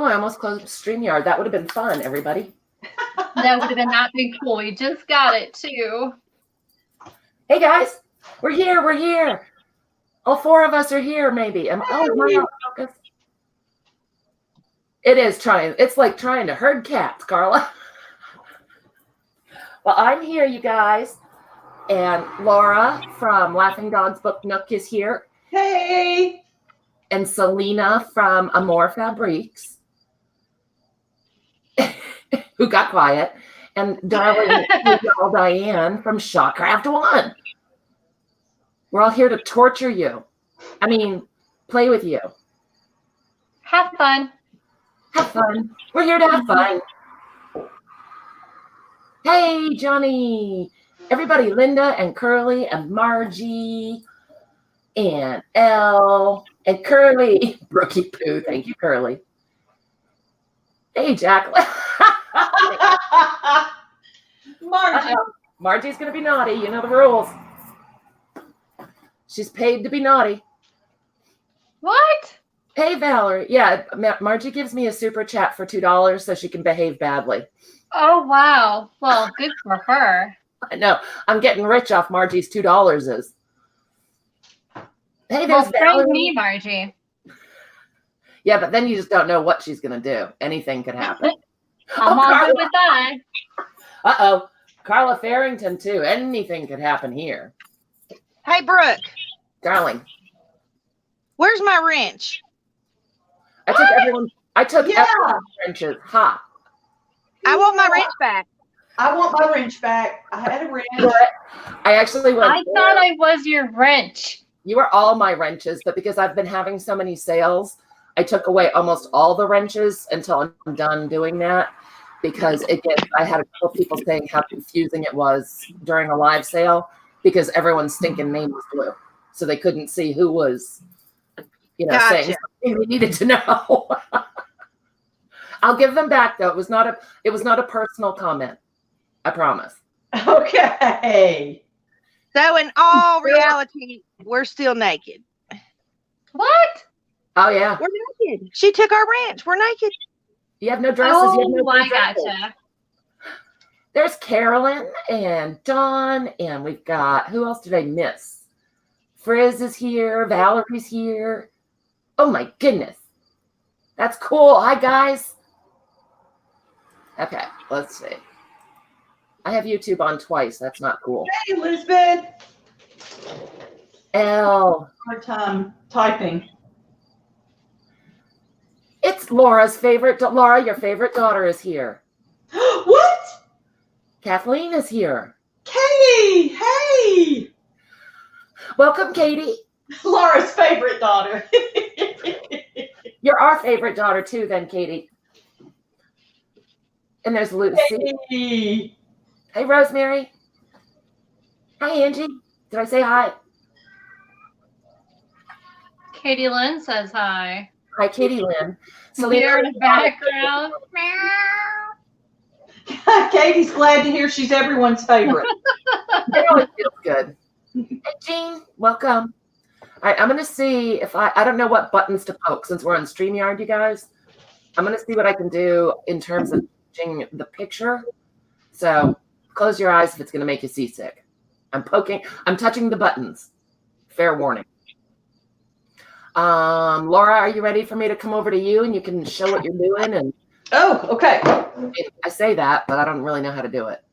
Oh, I almost closed StreamYard. That would have been fun, everybody. That would have been not been cool. We just got it too. Hey guys, we're here. All 4 of us are here, maybe. Focus. It is trying. It's like trying to herd cats, Carla. Well, I'm here, you guys. And Laura from Laughing Dogs Book Nook is here. Hey. And Selena from Amore Fabriques, who got quiet. And darling Diane from Shawcraft One. We're all here to torture you. I mean, play with you. Have fun. Have fun. We're here to have fun. Hey, Johnny. Everybody, Linda and Curly and Margie and Elle and Curly. Brookie Poo. Thank you, Curly. Hey, Jacqueline. Margie. Margie's going to be naughty. You know the rules. She's paid to be naughty. What? Hey, Valerie. Yeah, Margie gives me a super chat for $2 so she can behave badly. Oh, wow. Well, good for her. I know. I'm getting rich off Margie's $2. Hey, there's Valerie. Me, Margie. Yeah, but then you just don't know what she's going to do. Anything could happen. I'm all good with that. Uh-oh. Carla Farrington, too. Anything could happen here. Hey, Brooke. Darling. Where's my wrench? I took everyone's wrenches. Ha. I want my wrench back. I want my wrench back. I had a wrench. I actually was. I thought I was your wrench. You are all my wrenches, but because I've been having so many sales, I took away almost all the wrenches until I'm done doing that. Because I had a couple people saying how confusing it was during a live sale because everyone's stinking name was blue. So they couldn't see who was, saying something we needed to know. I'll give them back though. It was not a personal comment. I promise. Okay. So in all reality, we're still naked. What? Oh yeah. We're naked. She took our wrench. We're naked. You have no dresses. Oh, you have no I gotcha. There's Carolyn and Dawn, and we've got, who else did I miss? Frizz is here. Valerie's here. Oh my goodness. That's cool. Hi, guys. Okay, let's see. I have YouTube on twice. That's not cool. Hey, Elizabeth. Elle. Hard time typing. It's Laura's favorite. Laura, your favorite daughter is here. What? Kathleen is here. Katie, hey. Welcome, Katie. Laura's favorite daughter. You're our favorite daughter too, then, Katie. And there's Lucy. Hey. Hey, Rosemary. Hi, Angie. Did I say hi? Katie Lynn says hi. Hi, Katie Lynn. So here in the background. Katie's glad to hear she's everyone's favorite. It always feels good. Hey, Jean, welcome. All right, I'm going to see if I don't know what buttons to poke since we're on StreamYard, you guys. I'm going to see what I can do in terms of changing the picture. So close your eyes if it's going to make you seasick. I'm touching the buttons. Fair warning. Laura, are you ready for me to come over to you and you can show what you're doing? And oh, okay. I say that, but I don't really know how to do it.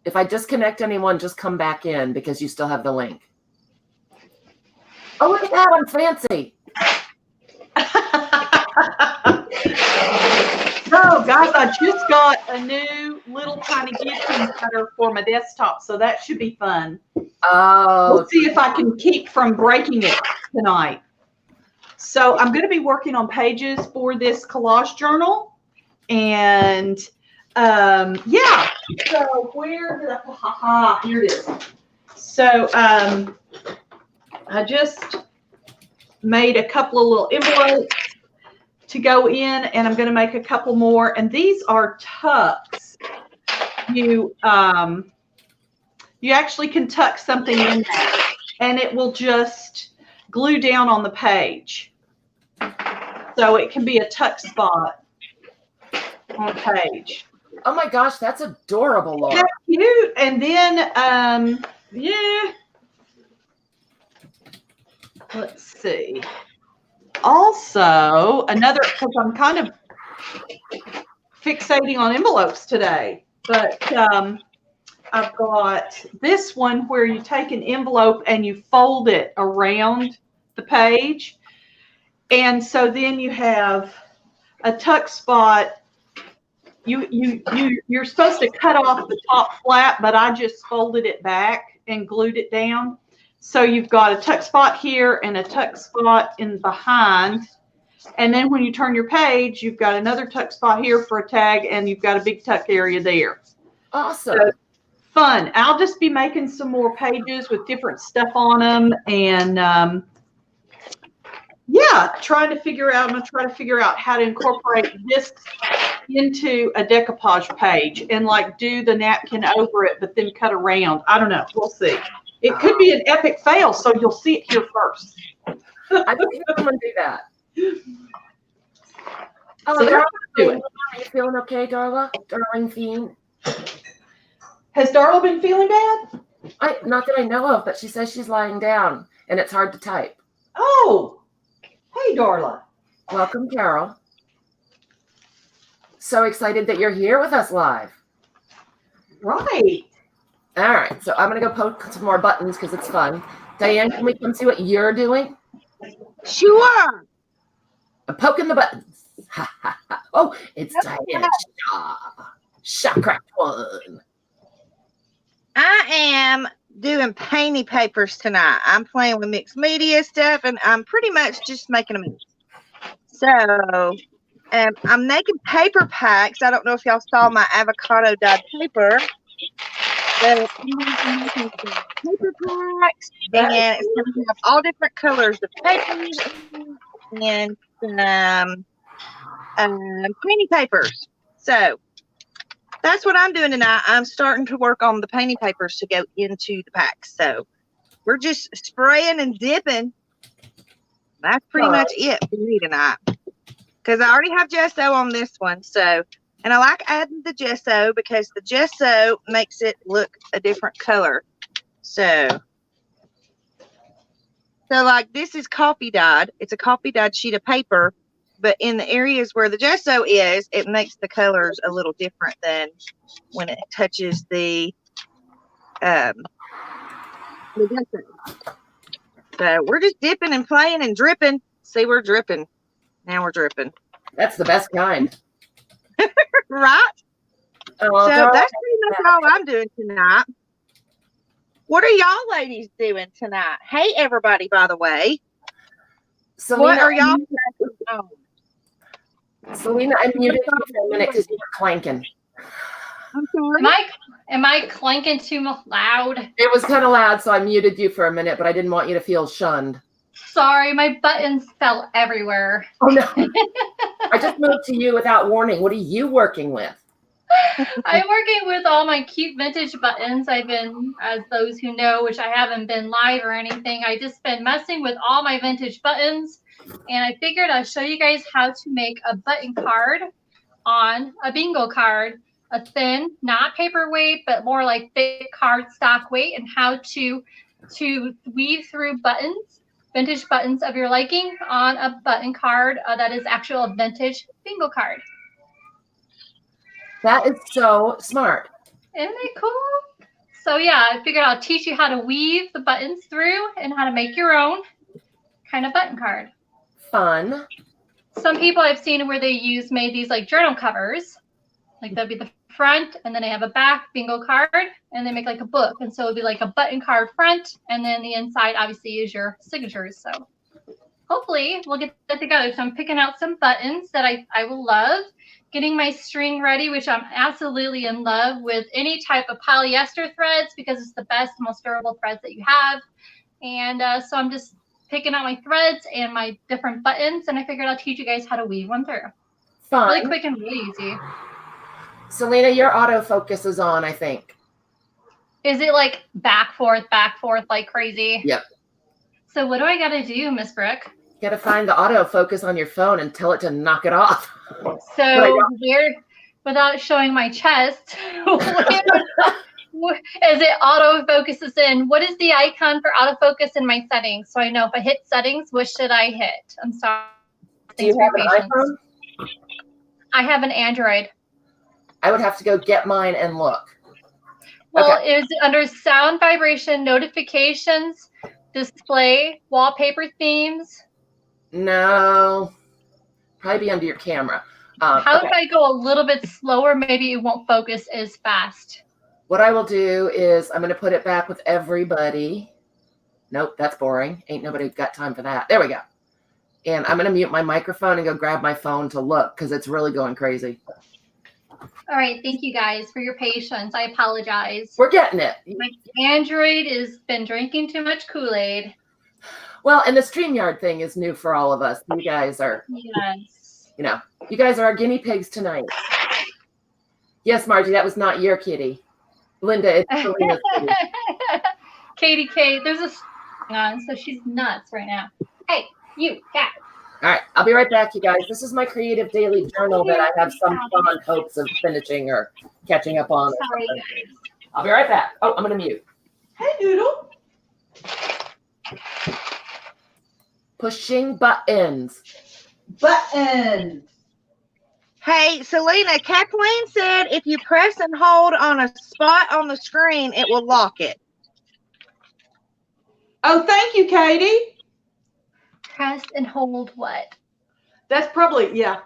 If I disconnect anyone, just come back in because you still have the link. Oh, look at that. I'm fancy. Oh, guys, I just got a new little tiny gifting cutter for my desktop, so that should be fun. Oh. We'll see if I can keep from breaking it tonight. So I'm going to be working on pages for this collage journal. And, yeah. So where did I, here it is. So I just made a couple of little envelopes to go in, and I'm going to make a couple more. And these are tucks. You actually can tuck something in there, and it will just glue down on the page. So it can be a tuck spot on a page. Oh my gosh, that's adorable, Laura. That's cute. And then, yeah. Let's see. Also, another, because I'm kind of fixating on envelopes today, but I've got this one where you take an envelope and you fold it around the page. And so then you have a tuck spot. You're supposed to cut off the top flap, but I just folded it back and glued it down. So you've got a tuck spot here and a tuck spot in behind. And then when you turn your page, you've got another tuck spot here for a tag, and you've got a big tuck area there. Awesome. So, fun. I'll just be making some more pages with different stuff on them, and yeah, I'm gonna try to figure out how to incorporate this into a decoupage page and like do the napkin over it, but then cut around. I don't know. We'll see. It could be an epic fail, so you'll see it here first. I think I'm gonna do that. Oh, So Darla, do it. are you feeling okay, Darla? Darling fiend. Has Darla been feeling bad? Not that I know of, but she says she's lying down and it's hard to type. Oh, hey, Darla. Welcome, Carol. So excited that you're here with us live. Right. All right, so I'm gonna go poke some more buttons because it's fun. Diane, can we come see what you're doing? Sure. I'm poking the buttons. Ha, ha, ha. Oh, it's Diane. Shot cracked one. I am doing painty papers tonight. I'm playing with mixed media stuff, and I'm pretty much just making a mix. So I'm making paper packs. I don't know if y'all saw my avocado dyed paper. But I'm making some paper packs, and it's going to have all different colors of papers and painty papers. So that's what I'm doing tonight. I'm starting to work on the painty papers to go into the packs. So we're just spraying and dipping. That's pretty much it for me tonight. Because I already have gesso on this one. And I like adding the gesso because the gesso makes it look a different color. So like this is coffee dyed. It's a coffee dyed sheet of paper. But in the areas where the gesso is, it makes the colors a little different than when it touches the gesso. So we're just dipping and playing and dripping. See, we're dripping. Now we're dripping. That's the best kind. Right? Oh, So that's pretty much all I'm doing tonight. What are y'all ladies doing tonight? Hey, everybody, by the way. Selena, What are y'all doing? Selena, I muted you for a minute because you were clanking. I'm sorry. Am I clanking too loud? It was kind of loud, so I muted you for a minute, but I didn't want you to feel shunned. Sorry, my buttons fell everywhere. Oh, no. I just moved to you without warning. What are you working with? I'm working with all my cute vintage buttons. I've been, as those who know, which I haven't been live or anything, I just been messing with all my vintage buttons. And I figured I'll show you guys how to make a button card on a bingo card. A thin, not paperweight, but more like thick cardstock weight, and how to weave through buttons, vintage buttons of your liking on a button card that is actual vintage bingo card. That is so smart. Isn't it cool? So yeah, I figured I'll teach you how to weave the buttons through and how to make your own kind of button card. Fun. Some people I've seen where they made these like journal covers. Like that'd be the front, and then they have a back bingo card, and they make like a book. And so it'd be like a button card front, and then the inside obviously is your signatures. So hopefully we'll get that together. So I'm picking out some buttons that I will love. Getting my string ready, which I'm absolutely in love with any type of polyester threads because it's the best, most durable threads that you have. And so I'm just picking out my threads and my different buttons, and I figured I'll teach you guys how to weave one through. Fun. Really quick and really easy. Selena, your autofocus is on, I think. Is it like back, forth, like crazy? Yep. So what do I got to do, Miss Brooke? got to find the autofocus on your phone and tell it to knock it off. So where, without showing my chest, as it auto focuses in, what is the icon for autofocus in my settings? So I know if I hit settings, what should I hit? I'm sorry. Do you have an iPhone? I have an Android. I would have to go get mine and look. Well, Okay. is it under sound, vibration, notifications, display, wallpaper themes? No, probably be under your camera. How Okay. if I go a little bit slower? Maybe it won't focus as fast. What I will do is I'm going to put it back with everybody. Nope, that's boring. Ain't nobody got time for that. There we go. And I'm going to mute my microphone and go grab my phone to look because it's really going crazy. All right. Thank you guys for your patience. I apologize. We're getting it. My Android has been drinking too much Kool-Aid. Well, and the StreamYard thing is new for all of us. You guys are, Yes. you guys are our guinea pigs tonight. Yes, Margie, that was not your kitty. Linda, it's Selena's kitty. Katie K, there's a on, so she's nuts right now. Hey, you cat. All right, I'll be right back, you guys. This is my creative daily journal that I have some fond hopes of finishing or catching up on. Sorry. I'll be right back. Oh, I'm going to mute. Hey, Doodle. Pushing buttons. Button. Hey, Selena, Kathleen said if you press and hold on a spot on the screen, it will lock it. Oh, thank you, Katie. Press and hold what? That's probably, yeah.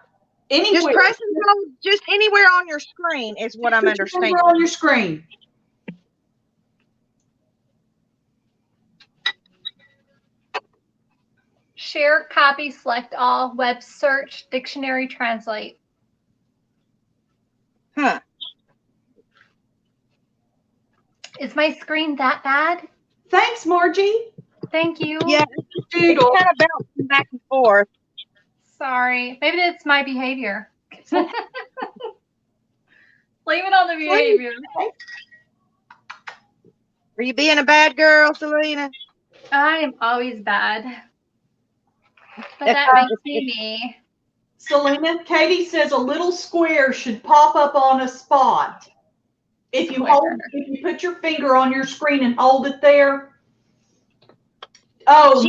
Anywhere. Just press and hold just anywhere on your screen is what I'm Put your understanding. finger on your screen. Share, copy, select all, web search, dictionary, translate. Huh. Is my screen that bad? Thanks, Margie. Thank you. Yeah, Doodle. it's kind of bouncing back and forth. Sorry. Maybe it's my behavior. Blame it on the behavior. Are you being a bad girl, Selena? I am always bad. But that makes me me. Selena, Katie says a little square should pop up on a spot. If you put your finger on your screen and hold it there. Oh,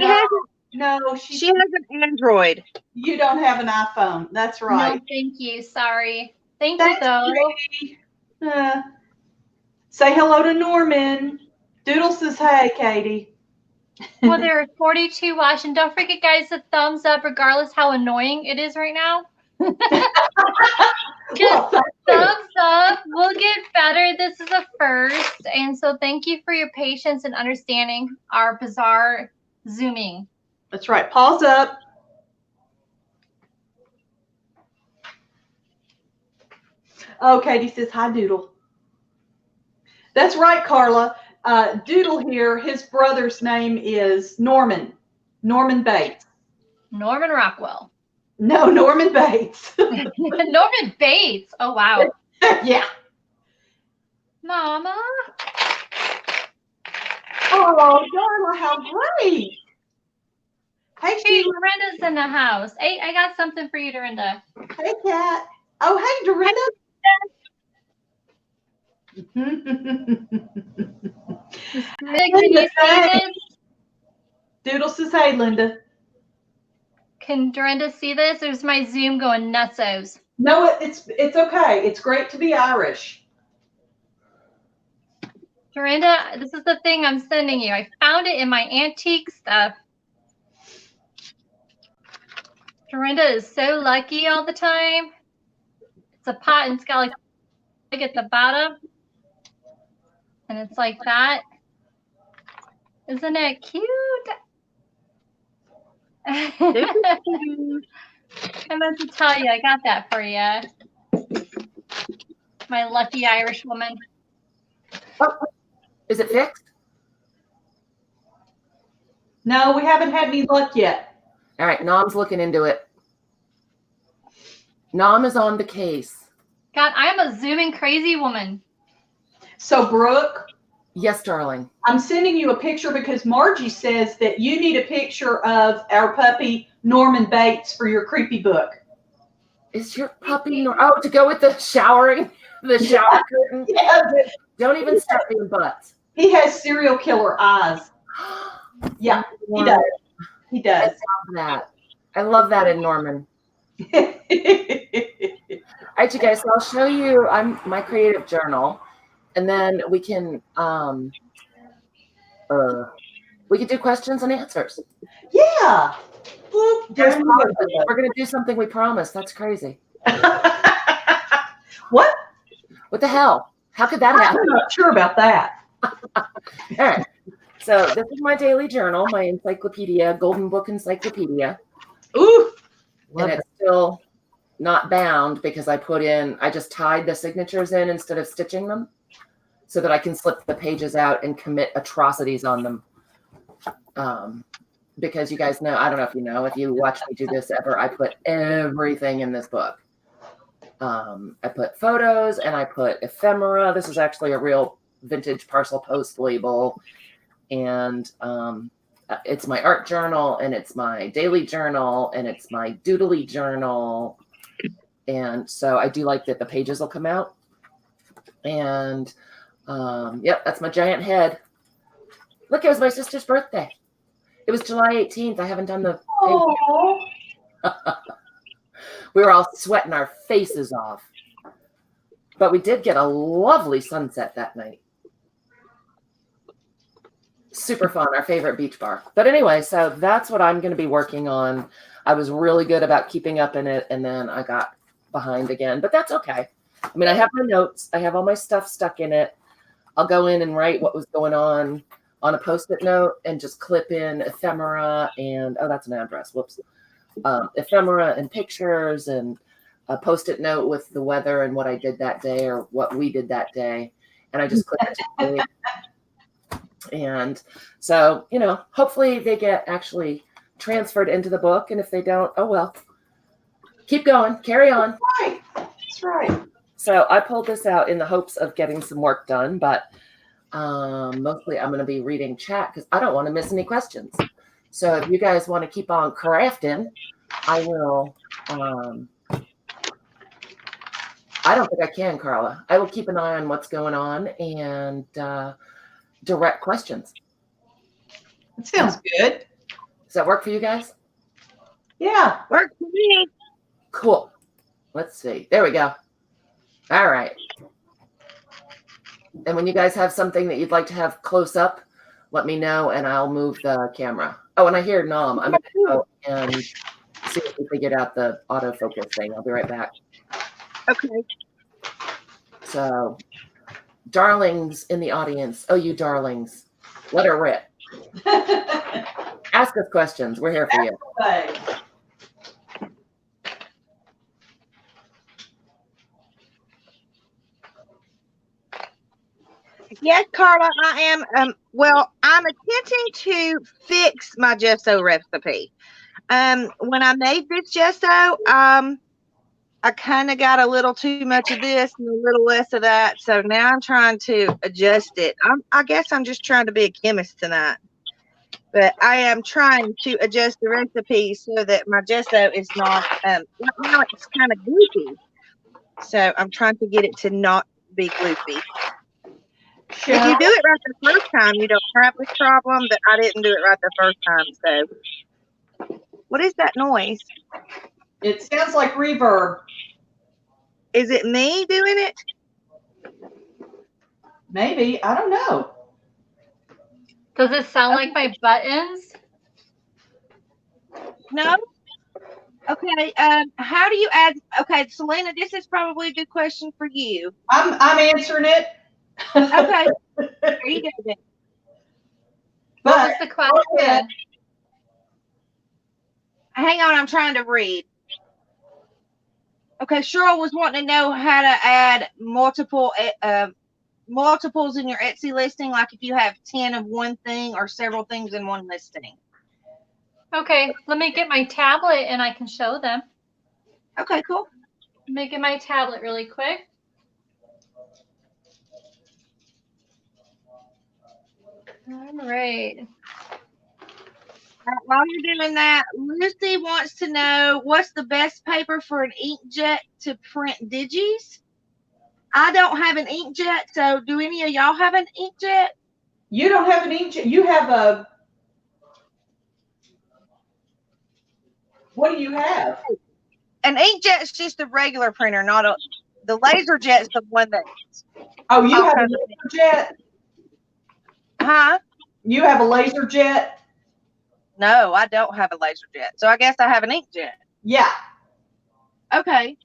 She has an Android. You don't have an iPhone. That's right. No, thank you. Sorry. Thank Thanks, you, though. Katie. Say hello to Norman. Doodle says, hey, Katie. Well, there are 42 watching. Don't forget, guys, the thumbs up, regardless how annoying it is right now. Just thumbs up. We'll get better. This is a first. And so thank you for your patience and understanding our bizarre Zooming. That's right. Pause up. Oh, Katie says, hi, Doodle. That's right, Carla. Doodle here, his brother's name is Norman Bates. Norman Rockwell. No, Norman Bates. Norman Bates. Oh, wow. Yeah. Mama. Oh, Darla, how great. Hey, Hey, Sheila. Dorinda's in the house. Hey, I got something for you, Dorinda. Hey, Kat. Oh, hey, Dorinda. Can you see this? Doodle says, hey, Linda. Can Dorinda see this? There's my Zoom going nutsos. No, it's okay. It's great to be Irish. Dorinda, this is the thing I'm sending you. I found it in my antique stuff. Dorinda is so lucky all the time. It's a pot and it's got like at the bottom. And it's like that. Isn't it cute? I meant to tell you, I got that for you. My lucky Irish woman. Oh, is it fixed? No, we haven't had any luck yet. All right, Nom's looking into it. Nom is on the case. God, I'm a zooming crazy woman. So, Brooke, Yes, darling. I'm sending you a picture because Margie says that you need a picture of our puppy Norman Bates for your creepy book. Is your puppy oh, to go with the showering, the shower curtain? Yes. Don't even start being butts. He has serial killer eyes. Yeah, he does. He I does. love that. I love that in Norman. All right, you guys. So I'll show you my creative journal, and then we can do questions and answers. Yeah. Boop, We're down you go. gonna do something we promised. That's crazy. What? What the hell? How could that happen? I'm not sure about that. All right. So this is my daily journal, my encyclopedia, Golden Book Encyclopedia. Ooh. And it's still not bound because I just tied the signatures in instead of stitching them so that I can slip the pages out and commit atrocities on them. Because you guys know, I don't know if you know, if you watch me do this ever, I put everything in this book. I put photos and I put ephemera. This is actually a real vintage parcel post label. And it's my art journal, and it's my daily journal, and it's my doodly journal. And so I do like that the pages will come out. And yep, that's my giant head. Look, it was my sister's birthday. It was July 18th. I haven't done the page. We were all sweating our faces off. But we did get a lovely sunset that night. Super fun, our favorite beach bar. But anyway, so that's what I'm going to be working on. I was really good about keeping up in it, and then I got behind again. But that's okay. I mean, I have my notes. I have all my stuff stuck in it. I'll go in and write what was going on a Post-it note and just clip in ephemera and, oh, that's an address. Whoops. Ephemera and pictures and a Post-it note with the weather and what I did that day or what we did that day. And I just clip it together. And so, you know, hopefully they get actually transferred into the book. And if they don't, oh, well, keep going, carry on. That's right. That's right. So I pulled this out in the hopes of getting some work done, but mostly I'm going to be reading chat because I don't want to miss any questions. So if you guys want to keep on crafting, I will. I don't think I can, Carla. I will keep an eye on what's going on and direct questions. That sounds good. Does that work for you guys? Yeah. Work for me. Cool. Let's see. There we go. All right. And when you guys have something that you'd like to have close up, let me know and I'll move the camera. Oh, and I hear Nom. I'm going to go and see if we can get out the autofocus thing. I'll be right back. Okay. So, darlings in the audience. Oh, you darlings. Let her rip. Ask us questions. We're here for you. Yes, Carla, I am. Well, I'm attempting to fix my gesso recipe. When I made this gesso, I kind of got a little too much of this and a little less of that. So now I'm trying to adjust it. I guess I'm just trying to be a chemist tonight. But I am trying to adjust the recipe so that my gesso is not, right now it's kind of gloopy. So I'm trying to get it to not be gloopy. If you do it right the first time, you don't have this problem, but I didn't do it right the first time. So what is that noise? It sounds like reverb. Is it me doing it? Maybe. I don't know. Does it sound like my buttons? No. Okay. How do you add? Okay, Selena, this is probably a good question for you. I'm answering it. Okay. There you go then. What was the question? Hang on, I'm trying to read. Okay, Cheryl was wanting to know how to add multiples in your Etsy listing, like if you have 10 of one thing or several things in one listing. Okay, let me get my tablet and I can show them. Okay, cool. Let me get my tablet really quick. All right. while you're doing that, Lucy wants to know what's the best paper for an inkjet to print digis. I don't have an inkjet, so do any of y'all have an inkjet? You don't have an inkjet. You have a. What do you have? An inkjet's just a regular printer, not a. The laser jet's the one that. Oh, you have a laser jet? Huh? You have a laser jet? No, I don't have a laser jet. So I guess I have an inkjet. Yeah. Okay.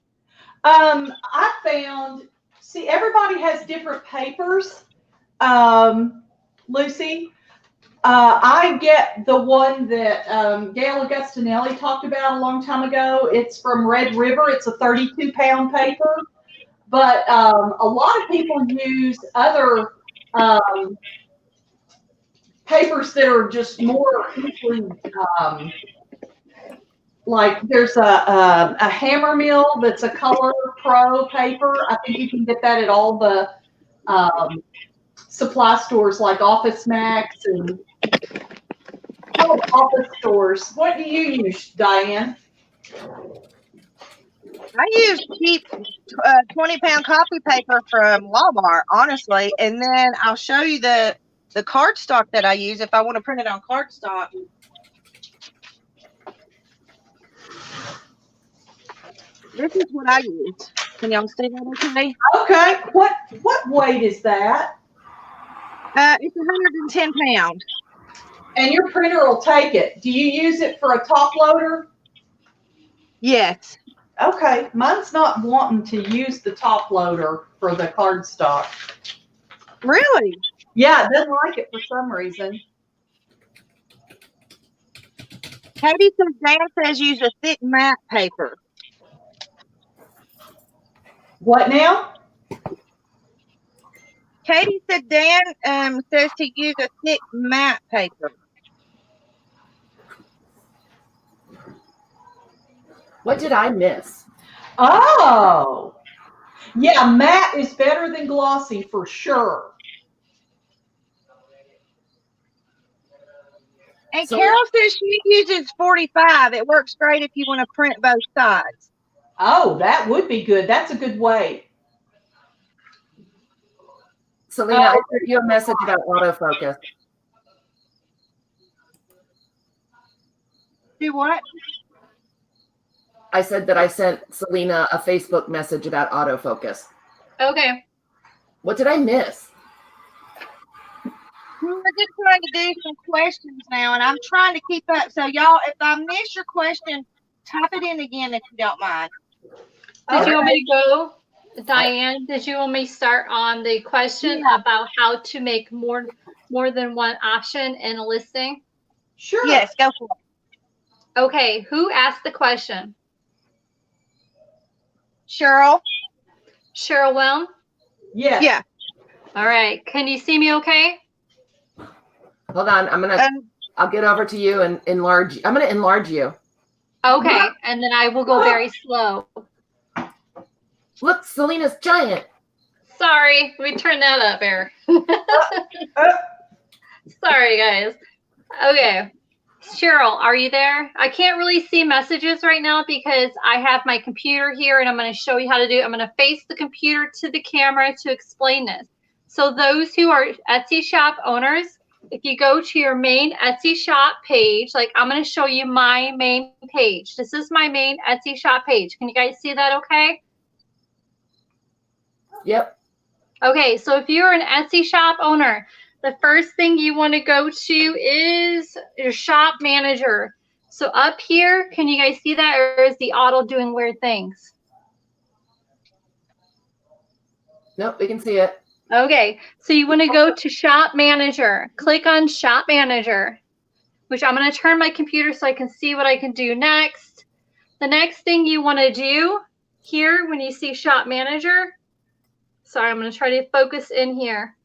I found. See, everybody has different papers. Lucy. I get the one that Gail Augustinelli talked about a long time ago. It's from Red River. It's a 32-pound paper. But a lot of people use other papers that are just more easily, like there's a Hammer Mill that's a Color Pro paper. I think you can get that at all the supply stores like Office Max and all the office stores. What do you use, Diane? I use cheap 20-pound copy paper from Walmart, honestly, and then I'll show you the cardstock that I use if I want to print it on cardstock. This is what I use. Can y'all see that okay? Okay. What weight is that? It's 110 pounds. And your printer will take it. Do you use it for a top loader? Yes. Okay. Mine's not wanting to use the top loader for the cardstock. Really? Yeah, it doesn't like it for some reason. Katie says Dan says use a thick matte paper. What now? Katie said Dan says to use a thick matte paper. What did I miss? Oh. Yeah, matte is better than glossy for sure. And So- Carol says she uses 45. It works great if you want to print both sides. Oh, that would be good. That's a good way. Selena, I sent you a message about autofocus. Do what? I said that I sent Selena a Facebook message about autofocus. Okay. What did I miss? We're just trying to do some questions now, and I'm trying to keep up. So, y'all, if I miss your question, type it in again if you don't mind. Did you want me to go? Diane, did you want me to start on the question about how to make more than one option in a listing? Sure. Yes, go for it. Okay, who asked the question? Cheryl? Cheryl Wilm? Yes. Yeah. All right. Can you see me okay? Hold on, I'll get over to you and enlarge. I'm gonna enlarge you. Okay, and then I will go very slow. Look, Selena's giant. Sorry, let me turn that up, Eric. Sorry, guys. Okay. Cheryl, are you there? I can't really see messages right now because I have my computer here and I'm going to show you how to do it. I'm going to face the computer to the camera to explain this. So those who are Etsy shop owners, if you go to your main Etsy shop page, like I'm going to show you my main page. This is my main Etsy shop page. Can you guys see that okay? Yep. Okay, so if you're an Etsy shop owner, the first thing you want to go to is your shop manager. So up here, can you guys see that, or is the auto doing weird things? Nope, we can see it. Okay, so you want to go to shop manager. Click on shop manager, which I'm going to turn my computer so I can see what I can do next. The next thing you want to do here when you see shop manager, sorry, I'm going to try to focus in here.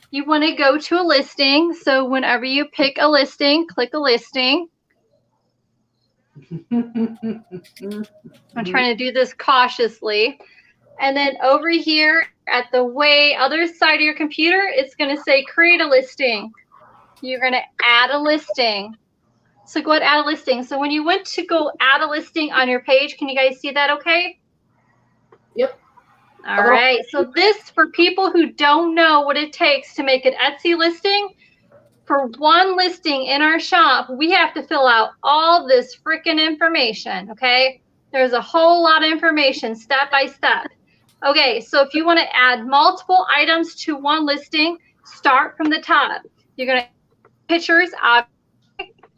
You want to go to a listing. So whenever you pick a listing, click a listing. I'm trying to do this cautiously. And then over here at the other side of your computer, it's going to say create a listing. You're going to add a listing. So go ahead, add a listing. So when you went to go add a listing on your page, can you guys see that okay? Yep. All right. So this, for people who don't know what it takes to make an Etsy listing, for one listing in our shop, we have to fill out all this freaking information, okay? There's a whole lot of information, step by step. Okay, so if you want to add multiple items to one listing, start from the top. You're going to pictures,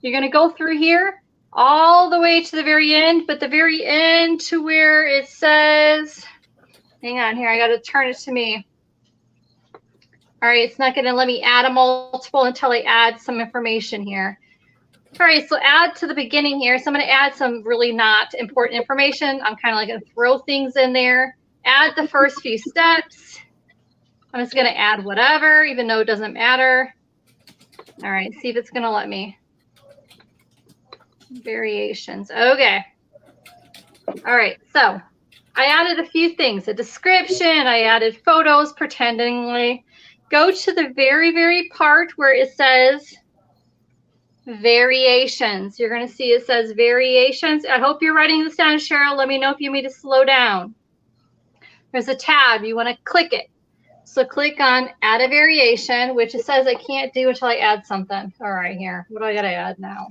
you're going to go through here all the way to the very end, but the very end to where it says, hang on here, I got to turn it to me. All right, it's not going to let me add a multiple until I add some information here. All right, so add to the beginning here. So I'm going to add some really not important information. I'm kind of like going to throw things in there. Add the first few steps. I'm just going to add whatever, even though it doesn't matter. All right, see if it's going to let me. Variations. Okay. All right, so I added a few things. A description. I added photos, pretendingly. Go to the very, very part where it says variations. You're going to see it says variations. I hope you're writing this down, Cheryl. Let me know if you need to slow down. There's a tab. You want to click it. So click on add a variation, which it says I can't do until I add something. All right, here. What do I got to add now?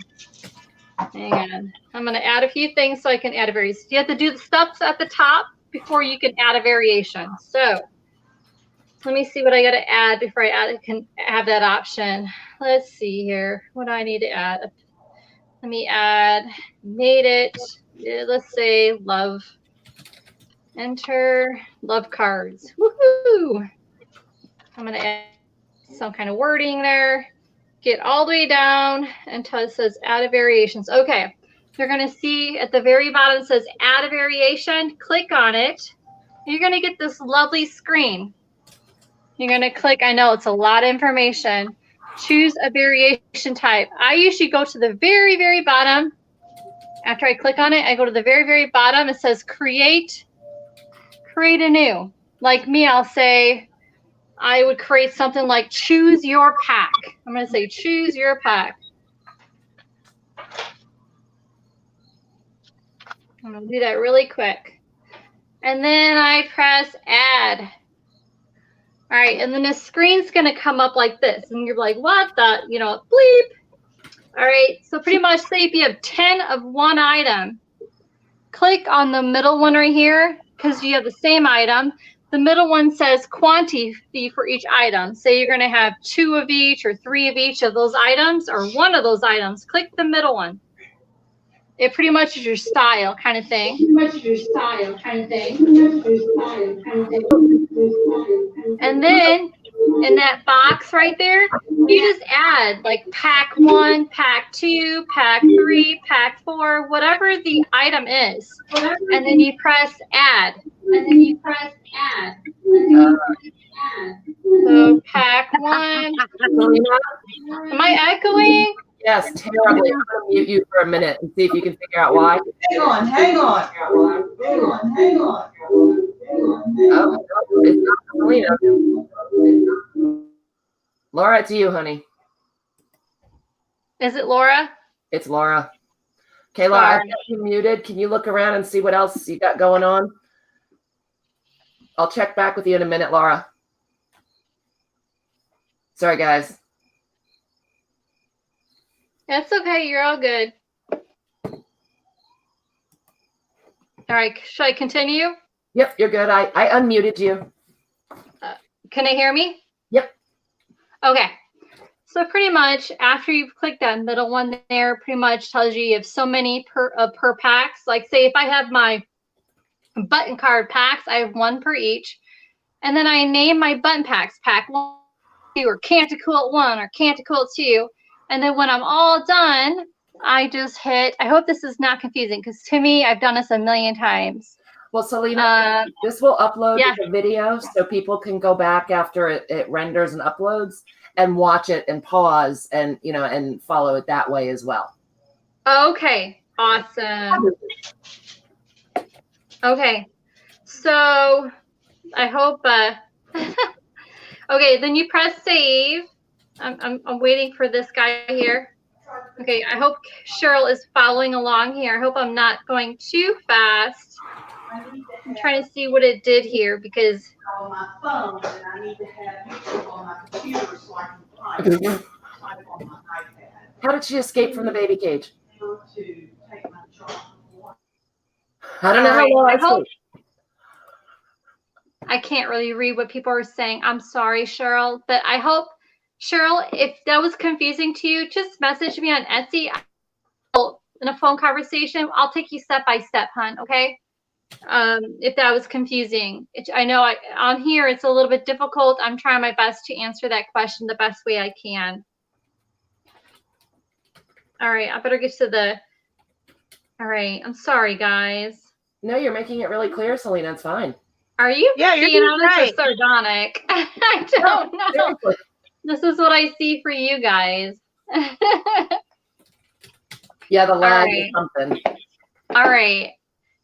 Hang on. I'm going to add a few things so I can add a variation. You have to do the steps at the top before you can add a variation. So let me see what I got to add before I can have that option. Let's see here. What do I need to add? Let me add, made it. Let's say love. Enter love cards. Woohoo! I'm going to add some kind of wording there. Get all the way down until it says add a variations. Okay. You're going to see at the very bottom it says add a variation. Click on it. You're going to get this lovely screen. You're going to click, I know it's a lot of information. Choose a variation type. I usually go to the very, very bottom. After I click on it, I go to the very, very bottom. It says create a new. Like me, I'll say, I would create something like choose your pack. I'm going to say choose your pack. I'm going to do that really quick. And then I press add. All right, and then the screen's going to come up like this. And you're like, what the, bleep. All right, so pretty much say if you have 10 of one item, click on the middle one right here because you have the same item. The middle one says quantity for each item. Say you're going to have 2 of each or 3 of each of those items or 1 of those items. Click the middle one. It pretty much is your style kind of thing. And then in that box right there, you just add like pack 1, pack 2, pack 3, pack 4, whatever the item is. And then you press add. So pack 1. Am I echoing? Yes, terribly. I'm going to mute you for a minute and see if you can figure out why. Hang on. Oh, it's not Lena. Laura, it's you, honey. Is it Laura? It's Laura. Okay, Laura, I've Sorry. got you muted. Can you look around and see what else you got going on? I'll check back with you in a minute, Laura. Sorry, guys. That's okay. You're all good. All right. Should I continue? Yep, you're good. I unmuted you. Can they hear me? Yep. Okay. So pretty much after you've clicked that middle one there, pretty much tells you have so many per packs. Like say if I have my button card packs, I have 1 per each. And then I name my button packs, pack 1, 2, or Canticool 1 or Canticool 2. And then when I'm all done, I just hit, I hope this is not confusing because to me, I've done this a million times. Well, Selena, this will upload yeah. the video so people can go back after it renders and uploads and watch it and pause and, and follow it that way as well. Okay, awesome. Okay, so I hope, okay, then you press save. I'm waiting for this guy here. Okay, I hope Cheryl is following along here. I hope I'm not going too fast. I'm trying to see what it did here because On my phone, and I need to have YouTube on my computer so I can type on my iPad. How did she escape from the baby cage? To take my job. I don't know how well I hope escaped. I can't really read what people are saying. I'm sorry, Cheryl, but I hope, Cheryl, if that was confusing to you, just message me on Etsy. In a phone conversation, I'll take you step by step, hon, okay? If that was confusing. I know on here it's a little bit difficult. I'm trying my best to answer that question the best way I can. All right, I better get to the, all right, I'm sorry, guys. No, you're making it really clear, Selena. It's fine. Are you being honest right. or sardonic? I don't know. Seriously. This is what I see for you guys. Yeah, the lag right. is something. All right.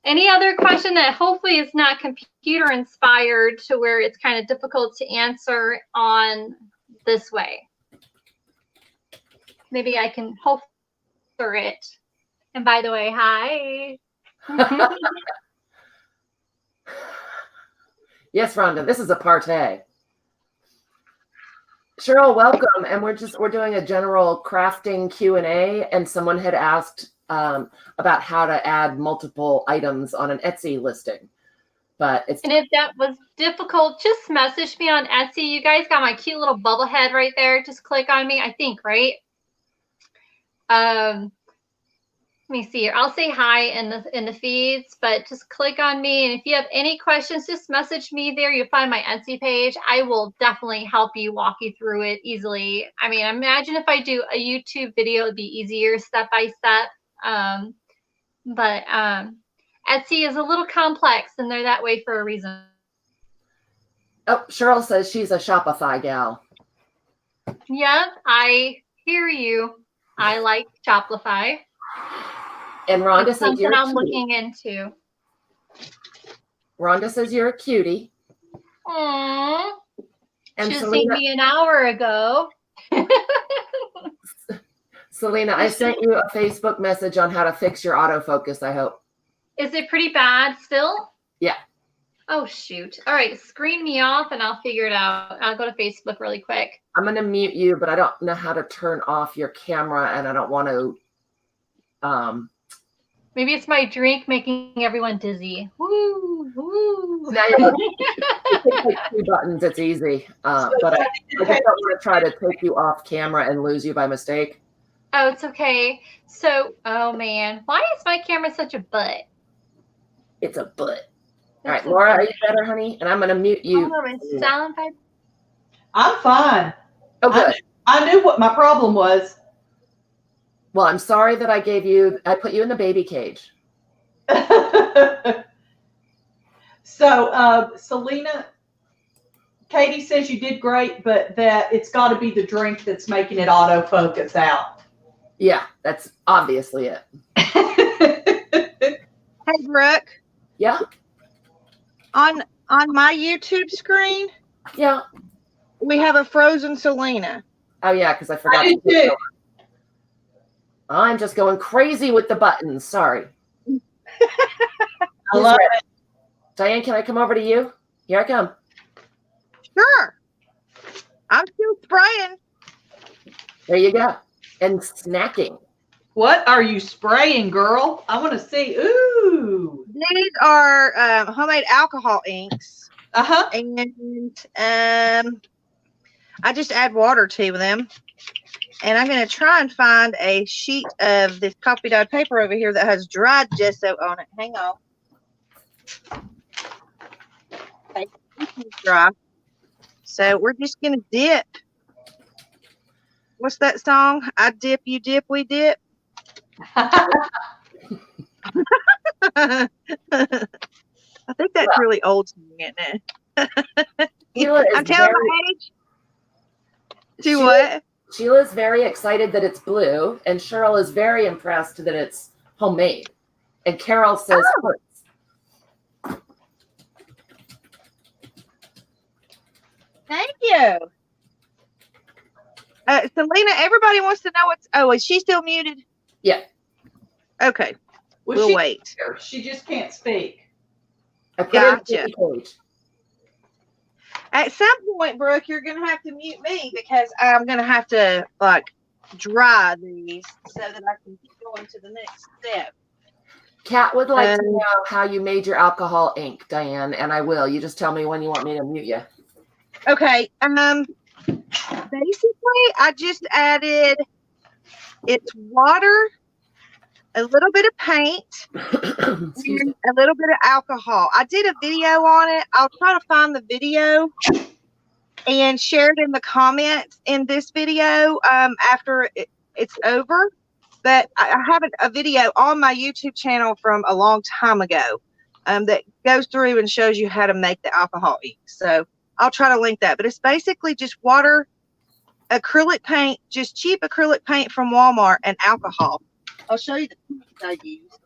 Any other question that hopefully is not computer inspired to where it's kind of difficult to answer on this way? Maybe I can hope for it. And by the way, hi. Yes, Rhonda, this is a partay. Cheryl, welcome. And we're doing a general crafting Q&A, and someone had asked about how to add multiple items on an Etsy listing. And if that was difficult, just message me on Etsy. You guys got my cute little bubble head right there. Just click on me, I think, right? Let me see here. I'll say hi in the feeds, but just click on me. And if you have any questions, just message me there. You'll find my Etsy page. I will definitely help you, walk you through it easily. I mean, imagine if I do a YouTube video, it'd be easier step by step. But Etsy is a little complex, and they're that way for a reason. oh, Cheryl says she's a Shopify gal. Yep, I hear you. I like Shopify. And Rhonda says something you're a I'm cutie. looking into. Rhonda says you're a cutie. Aww. And Should have seen me an hour ago. Selena, I sent you a Facebook message on how to fix your autofocus, I hope. Is it pretty bad still? Yeah. Oh, shoot. All right, screen me off and I'll figure it out. I'll go to Facebook really quick. I'm going to mute you, but I don't know how to turn off your camera, and I don't want to. Maybe it's my drink making everyone dizzy. Woo, woo. Now you take like 2 buttons. It's easy. But I just don't want to try to take you off camera and lose you by mistake. Oh, it's okay. So, oh man, why is my camera such a butt? It's a butt. All right, Laura, are you better, honey? And I'm going to mute you. I'm fine. Oh, good. I knew what my problem was. Well, I'm sorry that I put you in the baby cage. So, Selena, Katie says you did great, but that it's got to be the drink that's making it autofocus out. Yeah, that's obviously it. Hey, Brooke. Yeah? On my YouTube screen, Yeah. we have a frozen Selena. Oh, yeah, because I forgot. I did too. I'm just going crazy with the buttons. Sorry. I love it. Diane, can I come over to you? Here I come. Sure. I'm still spraying. There you go. And snacking. What are you spraying, girl? I want to see. Ooh. These are homemade alcohol inks. Uh-huh. And I just add water to them. And I'm going to try and find a sheet of this coffee dyed paper over here that has dried gesso on it. Hang on. Okay, this is dry. So we're just going to dip. What's that song? I dip, you dip, we dip. I think that's really old song, isn't it? I'm telling my age. Do what? Sheila's very excited that it's blue, and Cheryl is very impressed that it's homemade. And Carol says, Thank you. Lena, everybody wants to know what's. Oh, is she still muted? Yeah. Okay. Well, We'll wait. She just can't speak. I put Gotcha. it in the page. At some point, Brooke, you're gonna have to mute me because I'm gonna have to like dry these so that I can keep going to the next step. Kat would like to know how you made your alcohol ink, Diane, and I will. You just tell me when you want me to mute you. Okay. Basically, I just added it's water, a little bit of paint, Excuse me. and a little bit of alcohol. I did a video on it. I'll try to find the video and share it in the comments in this video after it's over. But I have a video on my YouTube channel from a long time ago that goes through and shows you how to make the alcohol ink. So I'll try to link that. But it's basically just water, acrylic paint, just cheap acrylic paint from Walmart, and alcohol. I'll show you the paints I used.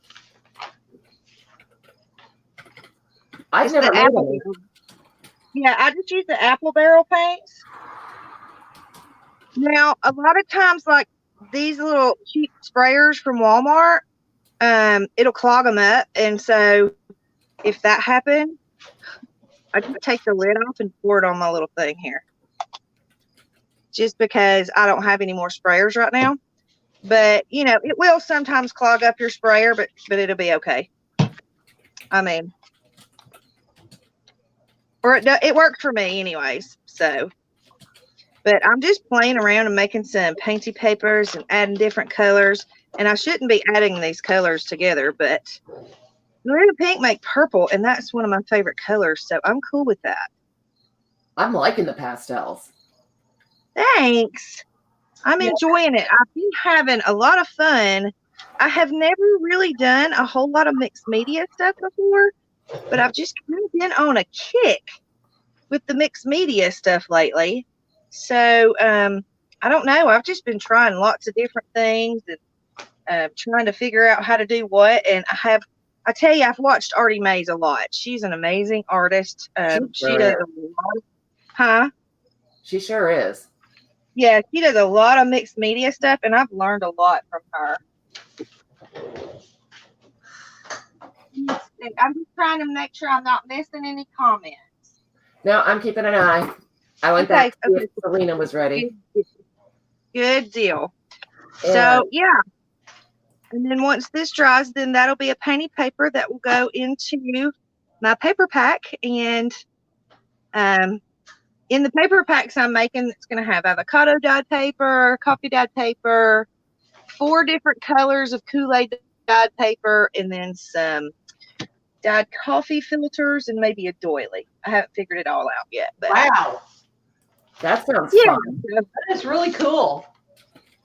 I've never made any. Yeah, I just use the apple barrel paints. Now, a lot of times, like these little cheap sprayers from Walmart, it'll clog them up. And so if that happened, I just take the lid off and pour it on my little thing here. Just because I don't have any more sprayers right now. But, you know, it will sometimes clog up your sprayer, but it'll be okay. I mean, or it worked for me anyways. So, but I'm just playing around and making some painty papers and adding different colors. And I shouldn't be adding these colors together, but blue and pink make purple, and that's one of my favorite colors. So I'm cool with that. I'm liking the pastels. Thanks. I'm enjoying it. I've been having a lot of fun. I have never really done a whole lot of mixed media stuff before, but I've just kind of been on a kick with the mixed media stuff lately. So I don't know. I've just been trying lots of different things and trying to figure out how to do what. And I tell you, I've watched Artie Mays a lot. She's an amazing artist. She does a lot. She sure is. Yeah, she does a lot of mixed media stuff, and I've learned a lot from her. I'm just trying to make sure I'm not missing any comments. No, I'm keeping an eye. I went back to see if Lena was ready. Good deal. Yeah. So, yeah. And then once this dries, then that'll be a painty paper that will go into my paper pack. And in the paper packs I'm making, it's going to have avocado dyed paper, coffee dyed paper, 4 different colors of Kool-Aid dyed paper, and then some dyed coffee filters and maybe a doily. I haven't figured it all out yet. But Wow. That sounds fun. That is really cool.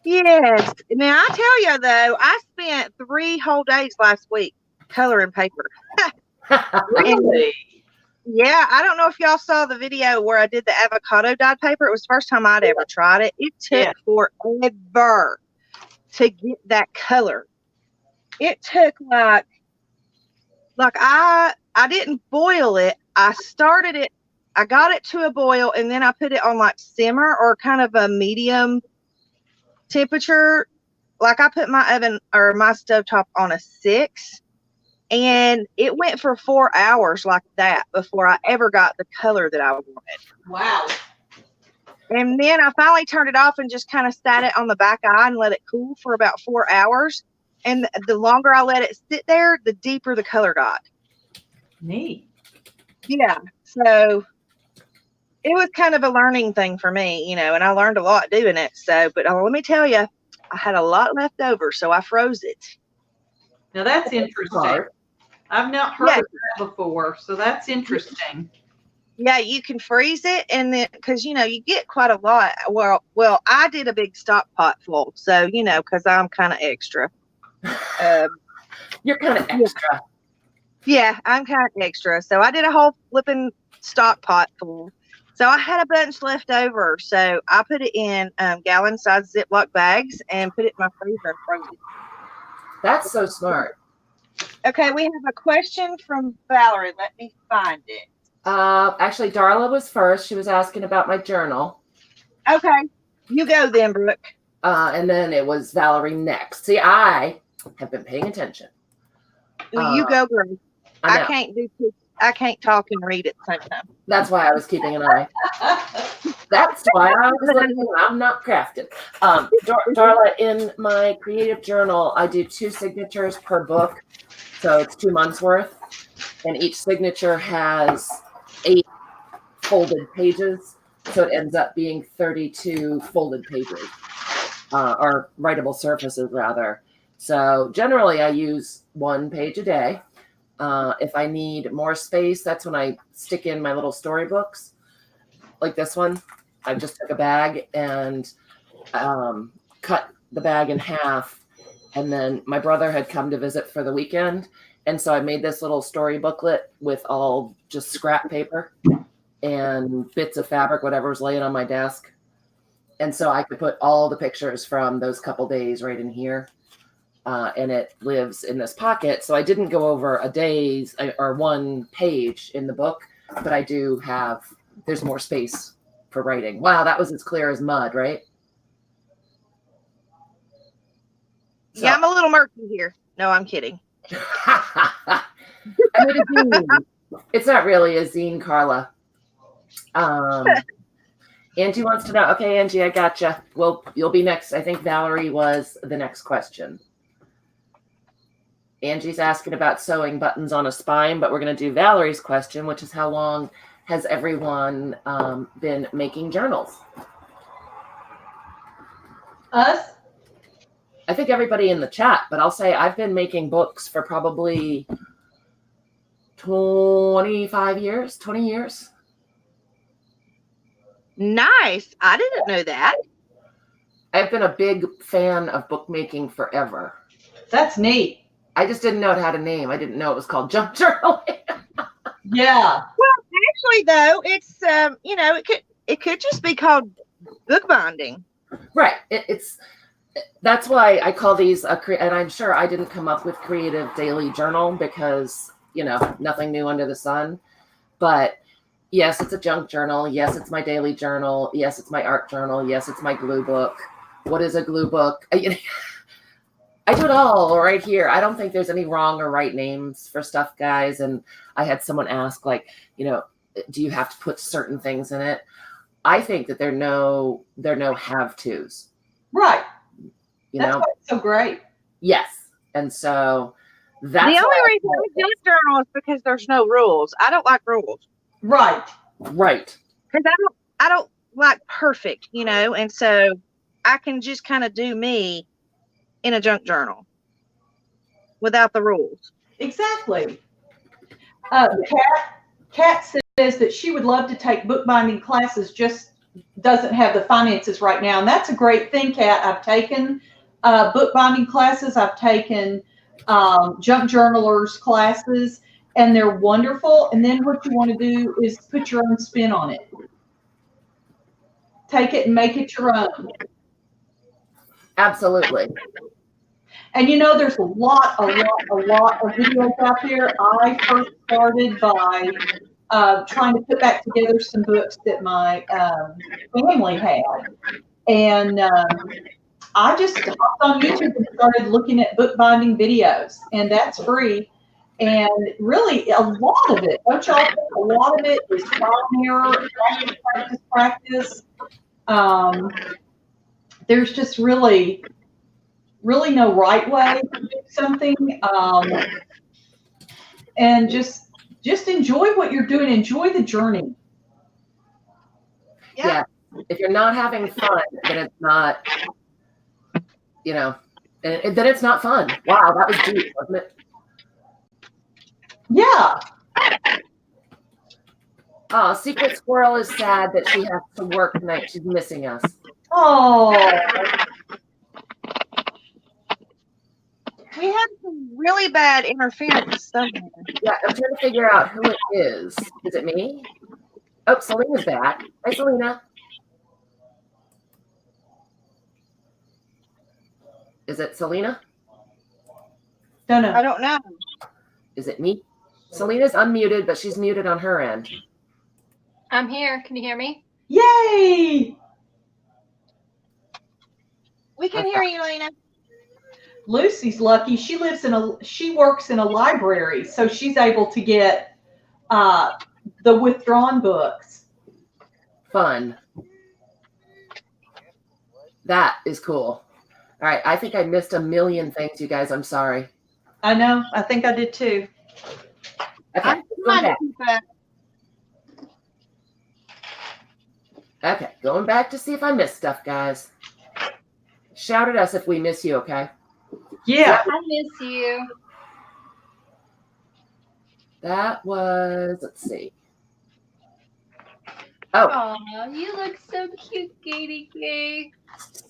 Yes. Now, I tell you, though, I spent 3 whole days last week coloring paper. Really? Yeah, I don't know if y'all saw the video where I did the avocado dyed paper. It was the first time I'd ever tried it. It took forever to get that color. It took like I didn't boil it. I started it. I got it to a boil, and then I put it on like simmer or kind of a medium temperature. Like I put my oven or my stovetop on a 6. And it went for 4 hours like that before I ever got the color that I wanted. Wow. And then I finally turned it off and just kind of sat it on the back eye and let it cool for about 4 hours. And the longer I let it sit there, the deeper the color got. Neat. Yeah. So it was kind of a learning thing for me, you know, and I learned a lot doing it. So, but let me tell you, I had a lot left over, so I froze it. Now that's interesting. I've not heard of that before, so that's interesting. Yeah, you can freeze it, and then because you know you get quite a lot. Well, I did a big stock pot full, so you know because I'm kind of extra. You're kind of extra. Yeah, I'm kind of extra, so I did a whole flipping stock pot full. So I had a bunch left over, so I put it in gallon-sized Ziploc bags and put it in my freezer and froze it. That's so smart. Okay, we have a question from Valerie. Let me find it. Actually, Darla was first. She was asking about my journal. Okay. You go then, Brooke. And then it was Valerie next. See, I have been paying attention. You go, girl. I I know. can't talk and read at the same time. That's why I was keeping an eye. That's why I was looking. I'm not crafted. Darla, in my creative journal, I do 2 signatures per book. So it's 2 months worth. And each signature has 8 folded pages. So it ends up being 32 folded pages, or writable surfaces, rather. So generally, I use 1 page a day. If I need more space, that's when I stick in my little storybooks, like this one. I just took a bag and cut the bag in half. And then my brother had come to visit for the weekend. And so I made this little story booklet with all just scrap paper and bits of fabric, whatever was laying on my desk. And so I could put all the pictures from those couple days right in here. And it lives in this pocket. So I didn't go over a day's or 1 page in the book, but I do have, there's more space for writing. Wow, that was as clear as mud, right? So. Yeah, I'm a little murky here. No, I'm kidding. I made a zine. It's not really a zine, Carla. Angie wants to know. Okay, Angie, I gotcha. Well, you'll be next. I think Valerie was the next question. Angie's asking about sewing buttons on a spine, but we're going to do Valerie's question, which is how long has everyone been making journals? Us? I think everybody in the chat, but I'll say I've been making books for probably 25 years, 20 years. Nice. I didn't know that. I've been a big fan of bookmaking forever. That's neat. I just didn't know it had a name. I didn't know it was called junk journaling. Yeah. Well, actually, though, it's it could just be called bookbinding. Right. That's why I call these and I'm sure I didn't come up with creative daily journal because, nothing new under the sun. But yes, it's a junk journal. Yes, it's my daily journal. Yes, it's my art journal. Yes, it's my glue book. What is a glue book? I do it all right here. I don't think there's any wrong or right names for stuff, guys. And I had someone ask, like, do you have to put certain things in it? I think that there are no have-tos. Right. That's why it's so great. Yes. And so that's the only reason I do journal is because there's no rules. I don't like rules. Right. Right. Because I don't like perfect, and so I can just kind of do me in a junk journal without the rules. Exactly. Kat says that she would love to take bookbinding classes, just doesn't have the finances right now. And that's a great thing, Kat. I've taken bookbinding classes. I've taken junk journalers classes, and they're wonderful. And then what you want to do is put your own spin on it. Take it and make it your own. Absolutely. And there's a lot of videos out there. I first started by trying to put back together some books that my family had. And I just hopped on YouTube and started looking at bookbinding videos, and that's free. And really, a lot of it, don't y'all think a lot of it is trial and error, practice. There's just really no right way to do something. And just enjoy what you're doing. Enjoy the journey. Yeah. If you're not having fun, then it's not, then it's not fun. Wow, that was deep, wasn't it? Yeah. Oh, Secret Squirrel is sad that she has to work tonight. She's missing us. Oh. We have some really bad interference somewhere. Yeah, I'm trying to figure out who it is. Is it me? Oh, Selena's back. Hi, Selena. Is it Selena? Don't know. I don't know. Is it me? Selena's unmuted, but she's muted on her end. I'm here. Can you hear me? Yay! We can hear you, Lena. Lucy's lucky. She works in a library, so she's able to get the withdrawn books. Fun. That is cool. All right. I think I missed a million things, you guys. I'm sorry. I know. I think I did too. Okay. I'm Going trying to back. keep up. Okay. Going back to see if I missed stuff, guys. Shout at us if we miss you, okay? Yeah. I miss you. That was, let's see. Oh, Aw, you look so cute, Katie K.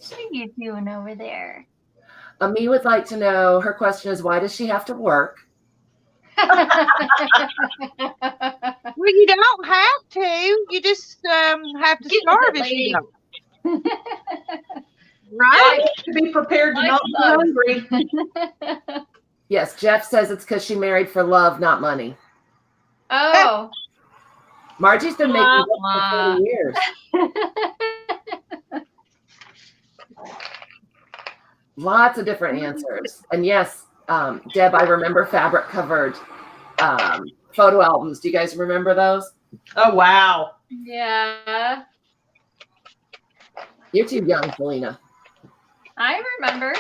What are you doing over there? Ami would like to know, her question is, why does she have to work? Well, you don't have to. You just have to Get starve with it, if you lady. don't. Right? To be prepared to Like not be bugs. hungry. Yes, Jeff says it's because she married for love, not money. Oh. Margie's been making books for Wah, 40 years. Lots of different answers. And yes, Deb, I remember fabric covered photo albums. Do you guys remember those? Oh, wow. Yeah, You're too young, Selena. I remember.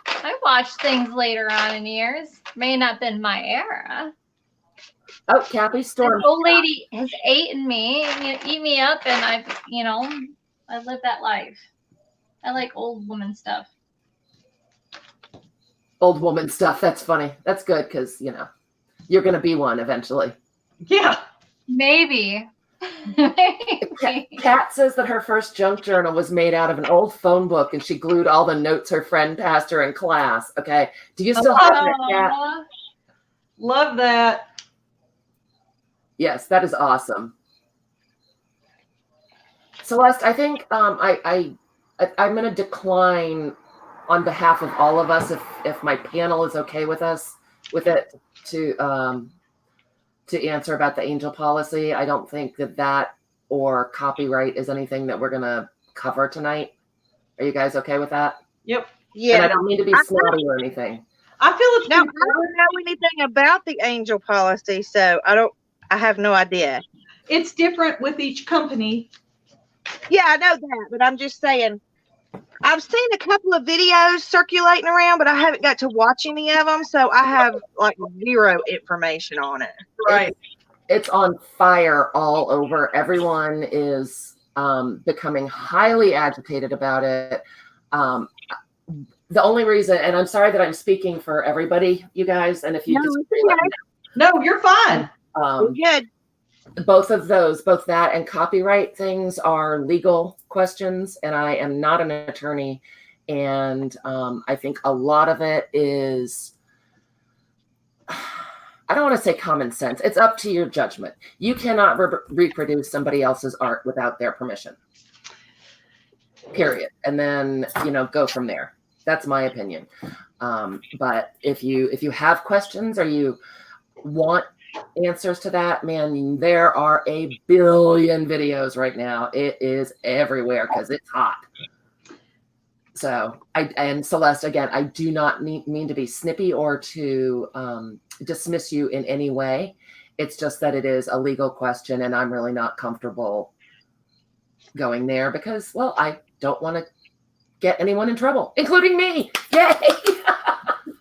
I watched things later on in years. May not have been my era. Oh, Kathy This Storm. old lady has eaten me, eat me up, and I live that life. I like old woman stuff. Old woman stuff. That's funny. That's good because, you're going to be one eventually. Yeah. Maybe. Maybe. Kat says that her first junk journal was made out of an old phone book and she glued all the notes her friend passed her in class. Okay. Do you still have that, Kat? Aw. Love that. Yes, that is awesome. Celeste, I think I'm going to decline on behalf of all of us if my panel is okay with it to answer about the angel policy. I don't think that or copyright is anything that we're going to cover tonight. Are you guys okay with that? Yep. Yeah. And I don't mean to be snotty or anything. I feel it's No, I don't know anything about the angel policy, so I have no idea. it's different with each company. Yeah, I know that, but I'm just saying, I've seen a couple of videos circulating around, but I haven't got to watch any of them, so I have like zero information on it. Right. It's on fire all over. Everyone is becoming highly agitated about it. The only reason, and I'm sorry that I'm speaking for everybody, you guys, and if you disagree, let me No, you're fine. know. Good. Both that and copyright things are legal questions, and I am not an attorney. And I think a lot of it is, I don't want to say common sense. It's up to your judgment. You cannot reproduce somebody else's art without their permission. Period. And then, go from there. That's my opinion. But if you have questions or you want answers to that, man, there are a billion videos right now. It is everywhere because it's hot. So and Celeste, again, I do not mean to be snippy or to dismiss you in any way. It's just that it is a legal question and I'm really not comfortable going there because, well, I don't want to get anyone in trouble, including me. Yay!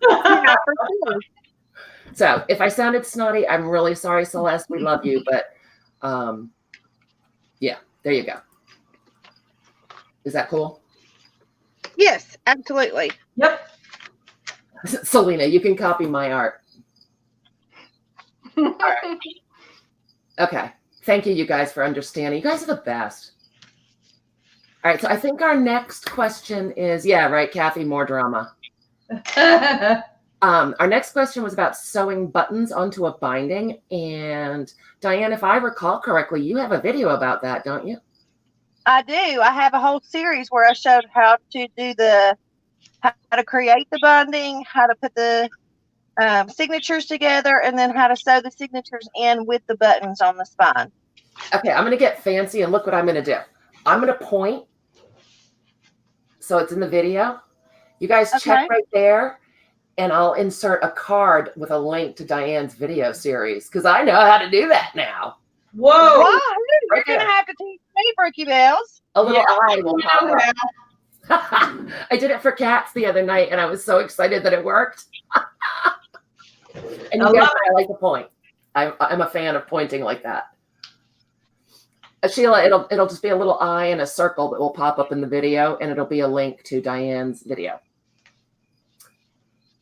Yeah, for sure. So if I sounded snotty, I'm really sorry, Celeste. We love you, but yeah, there you go. Is that cool? Yes, absolutely. Yep. Selena, you can copy my art. All right. Okay. Thank you guys for understanding. You guys are the best. All right. So I think our next question is, yeah, right, Kathy, more drama. Our next question was about sewing buttons onto a binding. And Diane, if I recall correctly, you have a video about that, don't you? I do. I have a whole series where I showed how to do how to create the binding, how to put the signatures together, and then how to sew the signatures in with the buttons on the spine. Okay, I'm going to get fancy and look what I'm going to do. I'm going to point So it's in the video. You guys check Okay. right there, and I'll insert a card with a link to Diane's video series because I know how to do that now. Whoa. Wahoo! You're Right gonna there. have to teach me, Brookie Bells. A little Yeah, eye will pop know up. how. I did it for cats the other night, and I was so excited that it worked. And I you guys, love I like to point. I'm a fan of pointing like that. Sheila, it'll just be a little eye and a circle that will pop up in the video, and it'll be a link to Diane's video.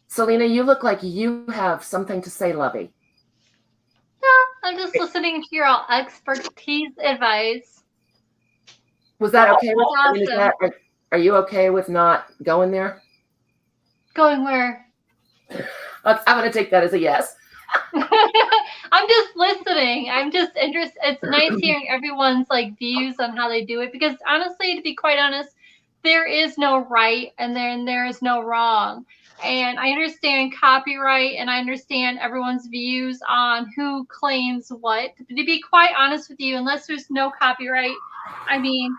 Selena, you look like you have something to say, lovey. No, I'm just listening to your all expertise advice. Was that okay? With, That's I mean, awesome. are you okay with not going there? Going where? I'm going to take that as a yes. I'm just listening. I'm just interested. It's nice hearing everyone's like views on how they do it because honestly, to be quite honest, there is no right and then there is no wrong. And I understand copyright and I understand everyone's views on who claims what. To be quite honest with you, unless there's no copyright, I mean,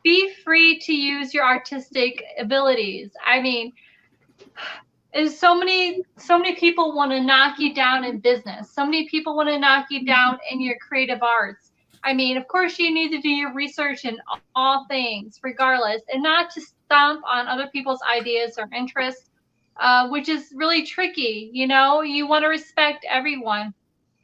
be free to use your artistic abilities. I mean, is so many people want to knock you down in business. So many people want to knock you down in your creative arts. I mean, of course, you need to do your research in all things, regardless, and not to stomp on other people's ideas or interests, which is really tricky. You know, you want to respect everyone,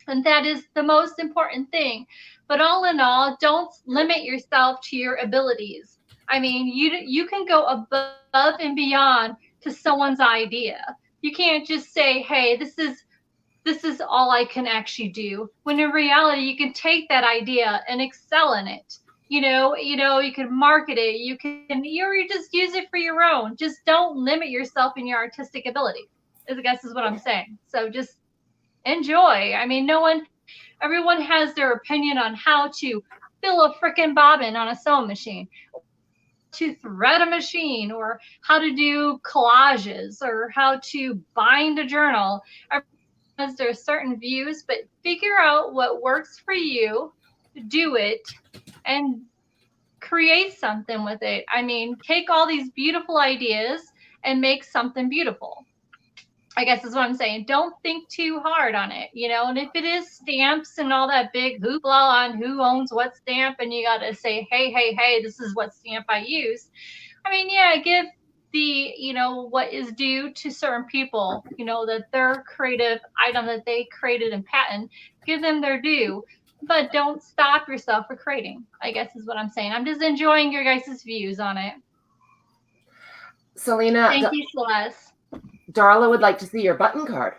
and that is the most important thing. But all in all, don't limit yourself to your abilities. I mean, you can go above and beyond to someone's idea. You can't just say, "Hey, this is all I can actually do." When in reality, you can take that idea and excel in it. You can market it. You just use it for your own. Just don't limit yourself in your artistic ability. I guess is what I'm saying. So just enjoy. I mean, everyone has their opinion on how to fill a frickin' bobbin on a sewing machine, to thread a machine, or how to do collages, or how to bind a journal. Everyone has their certain views, but figure out what works for you, do it, and create something with it. I mean, take all these beautiful ideas and make something beautiful. I guess is what I'm saying. Don't think too hard on it, and if it is stamps and all that big hoopla on who owns what stamp and you got to say, hey, this is what stamp I use. I mean, yeah, give the, what is due to certain people, that their creative item that they created and patent, give them their due, but don't stop yourself for creating, I guess is what I'm saying. I'm just enjoying your guys' views on it. Selena, Thank you, Celeste. Darla would like to see your button card.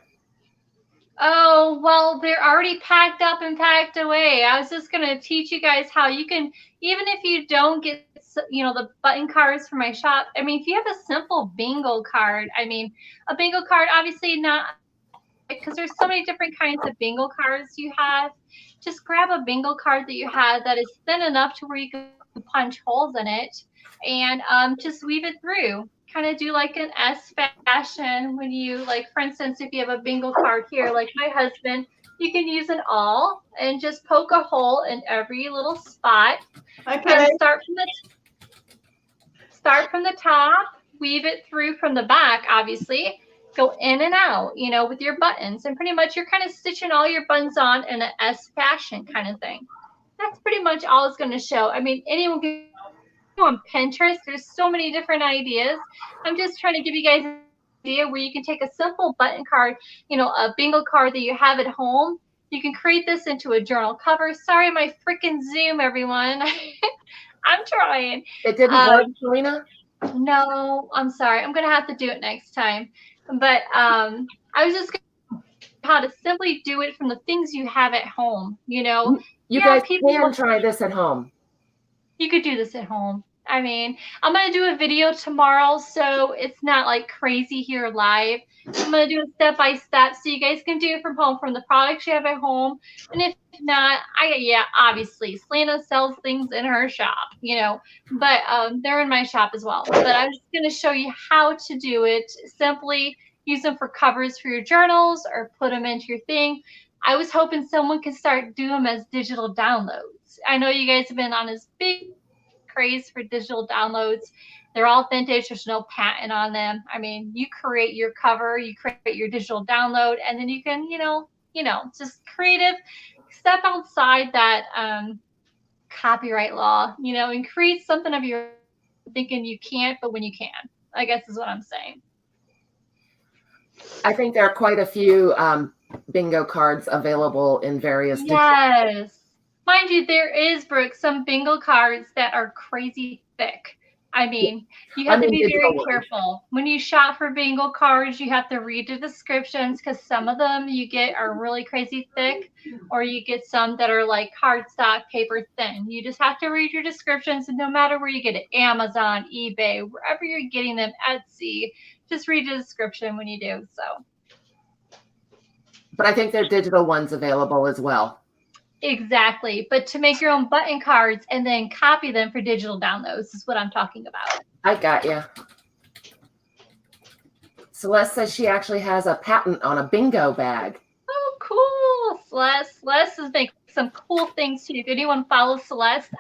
Oh, well, they're already packed up and packed away. I was just going to teach you guys how you can, even if you don't get, the button cards for my shop. I mean, if you have a simple bingo card, I mean, a bingo card, obviously not, because there's so many different kinds of bingo cards you have. Just grab a bingo card that you have that is thin enough to where you can punch holes in it and just weave it through. Kind of do like an S fashion when you, like, for instance, if you have a bingo card here, like my husband, you can use an awl and just poke a hole in every little spot. Okay. And start from the top, weave it through from the back, obviously. Go in and out, with your buttons. And pretty much you're kind of stitching all your buttons on in an S fashion kind of thing. That's pretty much all it's going to show. I mean, anyone can on Pinterest. There's so many different ideas. I'm just trying to give you guys an idea where you can take a simple button card, a bingo card that you have at home. You can create this into a journal cover. Sorry, my freaking Zoom, everyone. I'm trying. It didn't work, Selena? No, I'm sorry. I'm going to have to do it next time. But I was just going to how to simply do it from the things you have at home, You guys can try this at home. You could do this at home. I mean, I'm going to do a video tomorrow, so it's not like crazy here live. I'm going to do it step by step so you guys can do it from home, from the products you have at home. And if not, obviously, Lena sells things in her shop, but they're in my shop as well. But I'm just going to show you how to do it. Simply use them for covers for your journals or put them into your thing. I was hoping someone could start doing them as digital downloads. I know you guys have been on this big craze for digital downloads. They're all vintage. There's no patent on them. I mean, you create your cover, you create your digital download, and then you can, just creative, step outside that copyright law, and create something of your thinking you can't, but when you can, I guess is what I'm saying. I think there are quite a few bingo cards available in various. Yes. Mind you, there is, Brooke, some bingo cards that are crazy thick. I mean, you have to be very careful. When you shop for bingo cards, you have to read the descriptions because some of them you get are really crazy thick, or you get some that are like cardstock, paper thin. You just have to read your descriptions, and no matter where you get it, Amazon, eBay, wherever you're getting them, Etsy, just read the description when you do so. But I think there are digital ones available as well. Exactly. But to make your own button cards and then copy them for digital downloads is what I'm talking about. I got you. Celeste says she actually has a patent on a bingo bag. Oh, cool. Celeste is making some cool things too. If anyone follows Celeste,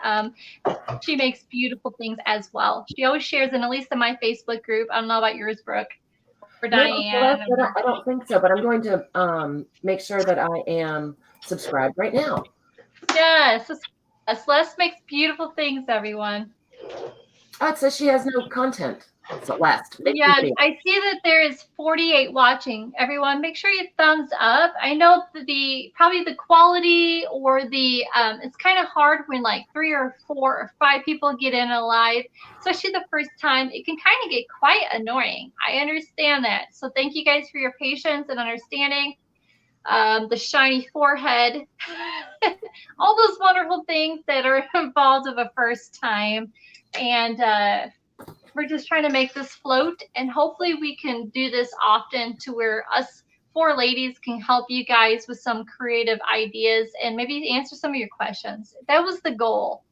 she makes beautiful things as well. She always shares in, at least in my Facebook group. I don't know about yours, Brooke, or Diane. No, I don't think so, but I'm going to make sure that I am subscribed right now. Yes. Celeste makes beautiful things, everyone. Oh, it says she has no content. Celeste. Yeah, I see that there is 48 watching. Everyone, make sure you thumbs up. I know probably the quality or the it's kind of hard when like 3 or 4 or 5 people get in a live, especially the first time. It can kind of get quite annoying. I understand that. So thank you guys for your patience and understanding. The shiny forehead, all those wonderful things that are involved of a first time. And we're just trying to make this float, and hopefully we can do this often to where us 4 ladies can help you guys with some creative ideas and maybe answer some of your questions. That was the goal,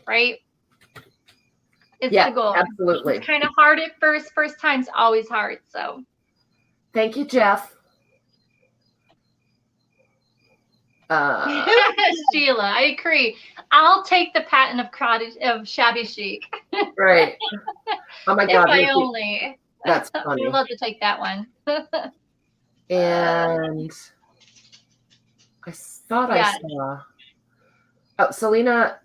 right? It's the goal. Absolutely. It's kind of hard at first. First time's always hard. So thank you, Jeff. Sheila, I agree. I'll take the patent of shabby chic. Right. Oh my God. If I only. That's funny. I'd love to take that one. And I thought I saw. Oh, Selena,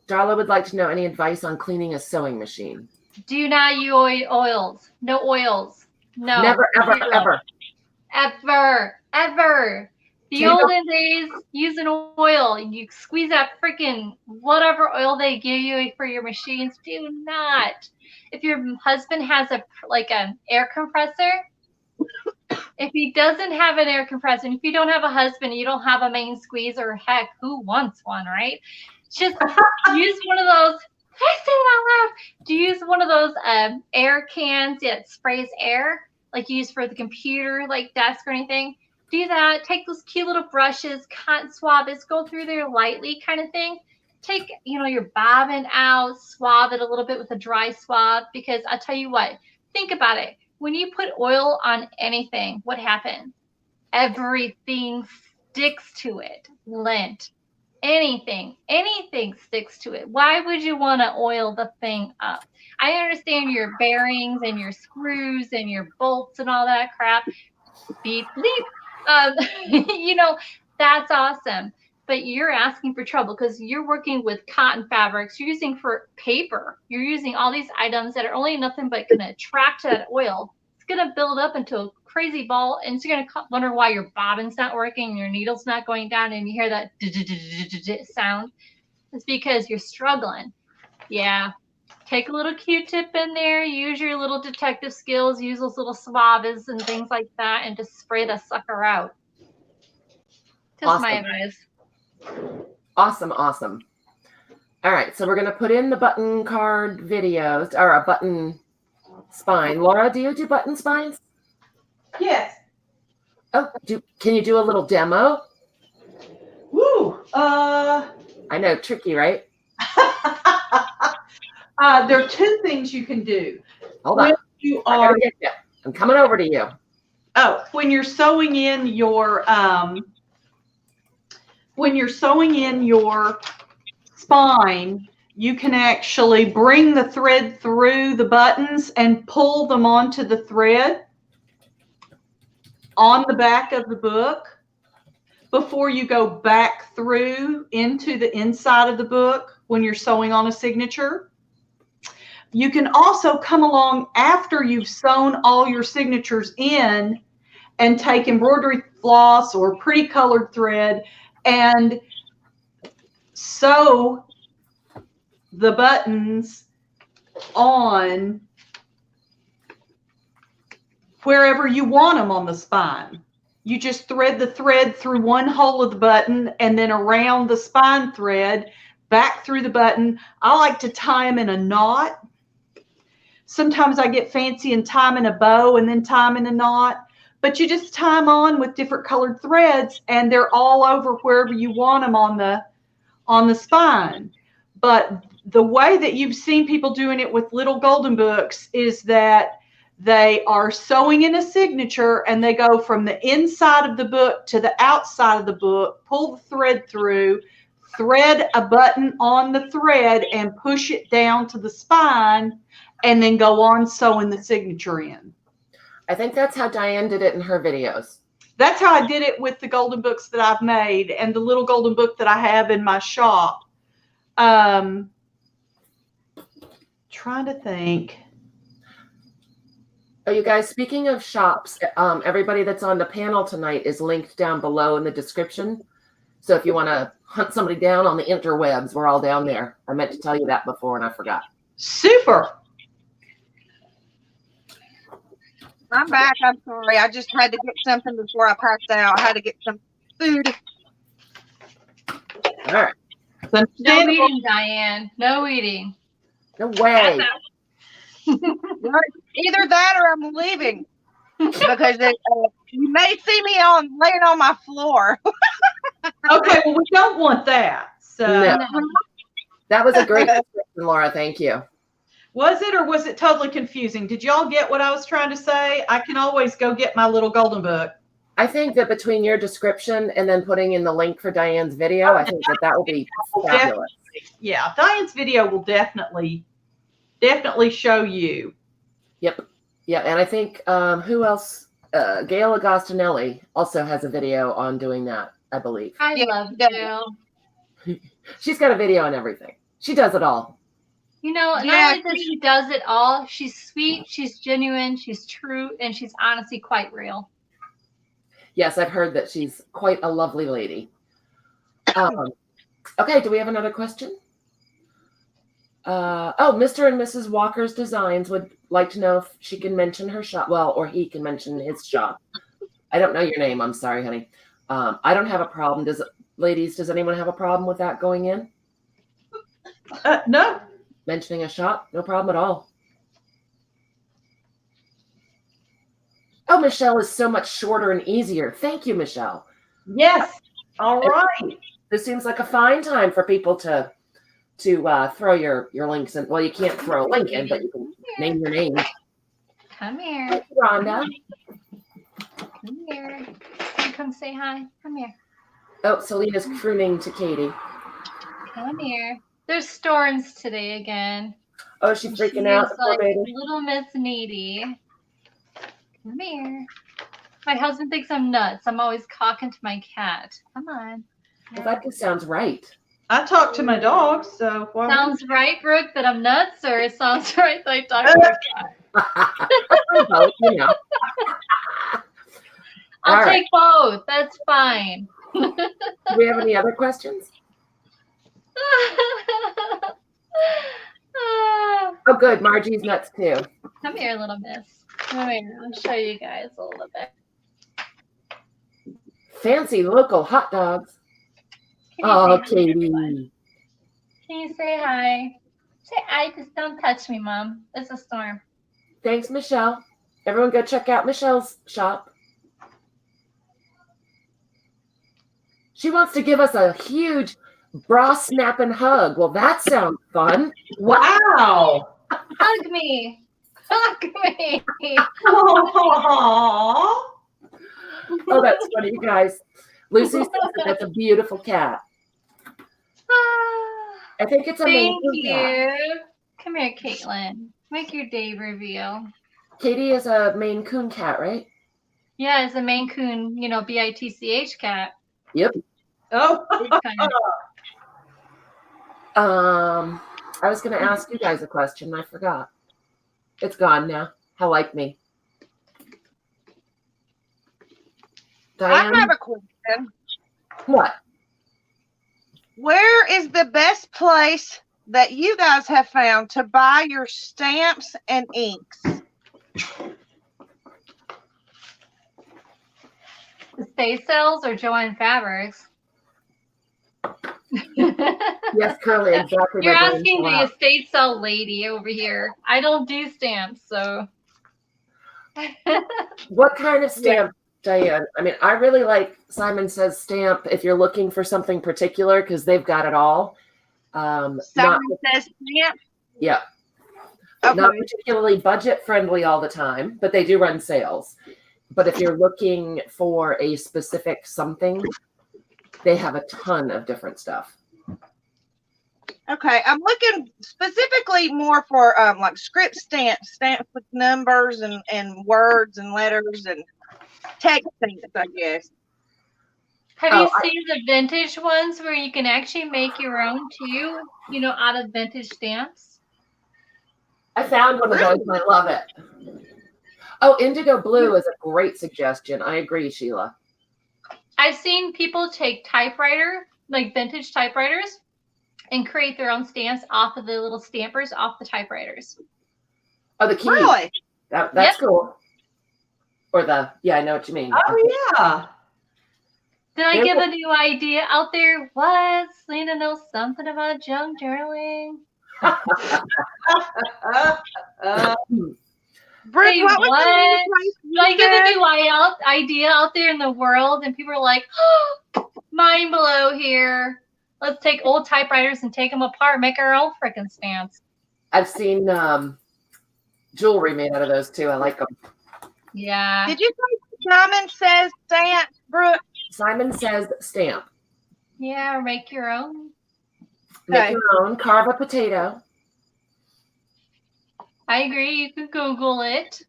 Darla would like to know any advice on cleaning a sewing machine. Do not use oils. No oils. No. Never, ever, ever. Ever. The olden days, using oil, you squeeze that freaking whatever oil they give you for your machines. Do not. If your husband has an air compressor, if he doesn't have an air compressor, and if you don't have a husband, you don't have a main squeezer, heck, who wants one, right? Just use one of those. I say it out loud. Do you use one of those air cans that sprays air, like you use for the computer, like desk or anything? Do that. Take those cute little brushes, cotton swab it, go through there lightly kind of thing. Take, your bobbin out, swab it a little bit with a dry swab, because I'll tell you what, think about it. When you put oil on anything, what happens? Everything sticks to it. Lint, anything sticks to it. Why would you want to oil the thing up? I understand your bearings and your screws and your bolts and all that crap. Beep, bleep. That's awesome, but you're asking for trouble because you're working with cotton fabrics. You're using for paper. You're using all these items that are only nothing but going to attract that oil. It's going to build up into a crazy ball, and you're going to wonder why your bobbin's not working and your needle's not going down, and you hear that sound. It's because you're struggling. Yeah. Take a little Q-tip in there, use your little detective skills, use those little swabs and things like that, and just spray the sucker out. Just my advice. Awesome. All right, so we're going to put in the button card videos, or a button spine. Laura, do you do button spines? Yes. Oh, can you do a little demo? Woo! I know, tricky, right? There are 2 things you can do. Hold on. I'm coming over to you. Oh, when you're sewing in your spine, you can actually bring the thread through the buttons and pull them onto the thread on the back of the book before you go back through into the inside of the book when you're sewing on a signature. You can also come along after you've sewn all your signatures in and take embroidery floss or pretty colored thread and sew the buttons on wherever you want them on the spine. You just thread the thread through one hole of the button and then around the spine thread, back through the button. I like to tie them in a knot. Sometimes I get fancy and tie them in a bow and then tie them in a knot. But you just tie them on with different colored threads and they're all over wherever you want them on the spine. But the way that you've seen people doing it with little golden books is that they are sewing in a signature and they go from the inside of the book to the outside of the book, pull the thread through, thread a button on the thread and push it down to the spine, and then go on sewing the signature in. I think that's how Diane did it in her videos. That's how I did it with the golden books that I've made and the little golden book that I have in my shop. Trying to think. Oh, you guys, speaking of shops, everybody that's on the panel tonight is linked down below in the description. So if you want to hunt somebody down on the interwebs, we're all down there. I meant to tell you that before and I forgot. Super. I'm back. I'm sorry. I just had to get something before I passed out. I had to get some food. All right. No eating, Diane. No eating. No way. Either that or I'm leaving because you may see me laying on my floor. Okay, well, we don't want that. So No. That was a great description, Laura. Thank you. was it, or was it totally confusing? Did y'all get what I was trying to say? I can always go get my little golden book. I think that between your description and then putting in the link for Diane's video, I think that will be fabulous. Yeah, Diane's video will definitely show you. Yep. Yeah, and I think who else? Gail Agostinelli also has a video on doing that, I believe. I love Gail. She's got a video on everything. She does it all. You know, not only that she does it all, she's sweet, she's genuine, she's true, and she's honestly quite real. Yes, I've heard that she's quite a lovely lady. Okay, do we have another question? Mr. and Mrs. Walker's Designs would like to know if she can mention her shop. Well, or he can mention his shop. I don't know your name. I'm sorry, honey. I don't have a problem. Ladies, does anyone have a problem with that going in? No. Mentioning a shop? No problem at all. Oh, Michelle is so much shorter and easier. Thank you, Michelle. Yes. All right. This seems like a fine time for people to throw your links in. Well, you can't throw a link in, but you can name your name. Come here. Thank you, Rhonda. Come here. Come say hi. Come here. Oh, Selena's crooning to Katie. Come here. There's storms today again. Oh, she's freaking out. She's Poor like baby. little Miss Needy. Come here. My husband thinks I'm nuts. I'm always talking to my cat. Come on. Well, that just sounds right. I talk to my dog, so why Sounds right, Brooke, that I'm nuts, or it sounds right that I talk to my cat? Both, you know. I'll All take both. That's fine. Do we have any other questions? Oh, good. Margie's nuts too. Come here, little miss. Come here. I'll show you guys a little bit. Fancy local hot dogs. Can you Oh, say Katie. hi, everyone? Can you say hi? Say hi. Just don't touch me, Mom. It's a storm. Thanks, Michelle. Everyone go check out Michelle's shop. She wants to give us a huge bra snapping hug. Well, that sounds fun. Wow. Hug me. Hug me. Aww. Oh, that's funny, you guys. Lucy says that that's a beautiful cat. I think it's a Maine Thank Coon cat. you. Come here, Caitlin. Make your day reveal. Katie is a Maine Coon cat, right? Yeah, it's a Maine Coon, BITCH cat. Yep. Oh, I was going to ask you guys a question. I forgot. It's gone now. How like me? Diane? I have a question. What? Where is the best place that you guys have found to buy your stamps and inks? Estate sales or Joanne Fabrics? Yes, Curly, exactly. You're my brain asking fell the out. estate sale lady over here. I don't do stamps, so. What kind of stamp, Diane? I mean, I really like Simon Says stamp if you're looking for something particular because they've got it all. Simon Not, Says stamp? yeah, Okay. not particularly budget friendly all the time, but they do run sales. But if you're looking for a specific something, they have a ton of different stuff. Okay, I'm looking specifically more for like script stamps with numbers and words and letters and text stamps, I guess. Have Oh, you seen the vintage ones where you can actually make your own too, out of vintage stamps? I found one of those and I love it. Oh, indigo blue is a great suggestion. I agree, Sheila. I've seen people take like vintage typewriters, and create their own stamps off of the little stampers off the typewriters. Oh, the keys. Really? That's cool. Or yeah, I know what you mean. oh yeah. Did I give a new idea out there? What? Lena knows something about junk journaling. Brooke, Hey, what was what? the name of the place Did I give a new idea out there in the world? And people are like, oh, mind blow here. Let's take old typewriters and take them apart, make our own freaking stamps. I've seen jewelry made out of those too. I like them. Yeah. Did you say Simon Says stamp, Brooke? Simon Says stamp. Yeah, or make your own. Make Okay. your own. Carve a potato. I agree. You can Google it.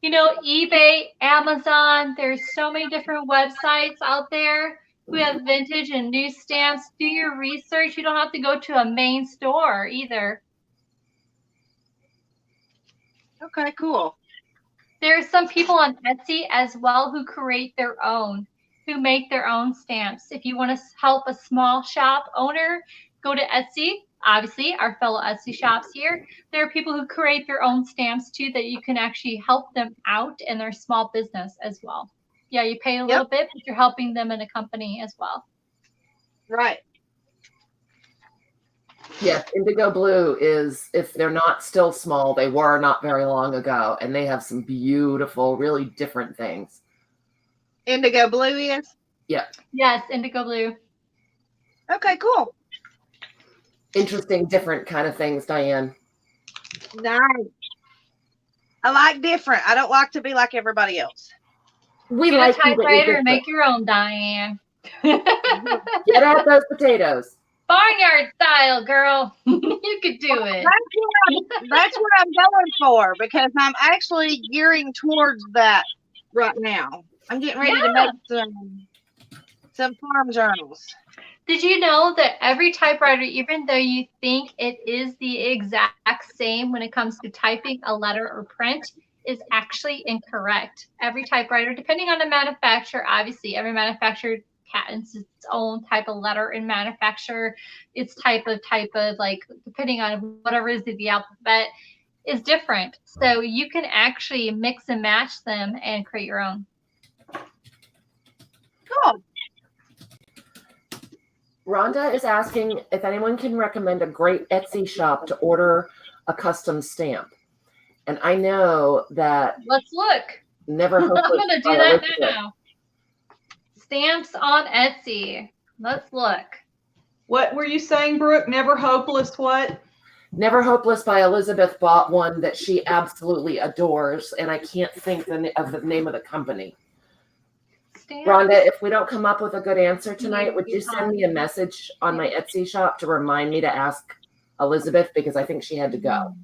eBay, Amazon, there's so many different websites out there who have vintage and new stamps. Do your research. You don't have to go to a main store either. Okay, cool. There are some people on Etsy as well who create their own, who make their own stamps. If you want to help a small shop owner, go to Etsy. Obviously, our fellow Etsy shops here. There are people who create their own stamps too that you can actually help them out in their small business as well. Yeah, you pay a little bit, but you're helping them in a company as well. Right. Yes, indigo blue is, if they're not still small, they were not very long ago, and they have some beautiful, really different things. Indigo blue is? Yeah. Yes, indigo blue. Okay, cool. Interesting, different kind of things, Diane. Nice. I like different. I don't like to be like everybody else. We Get like a you, but you're typewriter and different. make your own, Diane. Get out those potatoes. Barnyard style, girl. You could do it. That's what I'm going for because I'm actually gearing towards that right now. I'm getting ready to make some farm journals. Did you know that every typewriter, even though you think it is the exact same when it comes to typing a letter or print, is actually incorrect? Every typewriter, depending on the manufacturer, obviously, every manufacturer patents its own type of letter and manufacture its type of like, depending on whatever is the alphabet, is different. So you can actually mix and match them and create your own. Cool. Rhonda is asking if anyone can recommend a great Etsy shop to order a custom stamp. And I know that Let's look. Never I'm Hopeless going to do by that Elizabeth. now. Stamps on Etsy. Let's look. What were you saying, Brooke? Never hopeless what? Never Hopeless by Elizabeth bought one that she absolutely adores, and I can't think of the name of the company. stamps. Rhonda, if we don't come up with a good answer tonight, would you send me a message on my Etsy shop to remind me to ask Elizabeth, because I think she had to go.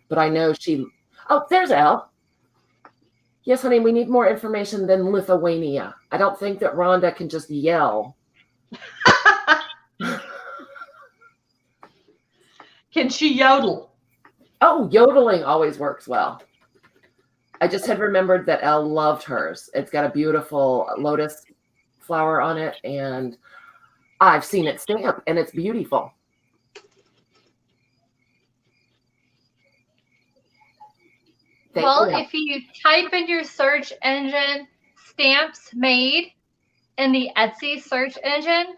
But I know she, oh, there's Elle. Yes, honey, we need more information than Lithuania. I don't think that Rhonda can just yell. Can she yodel? Oh, yodeling always works well. I just had remembered that Elle loved hers. It's got a beautiful lotus flower on it, and I've seen it stamp, and it's beautiful. Well, if you type in your search engine stamps made in the Etsy search engine,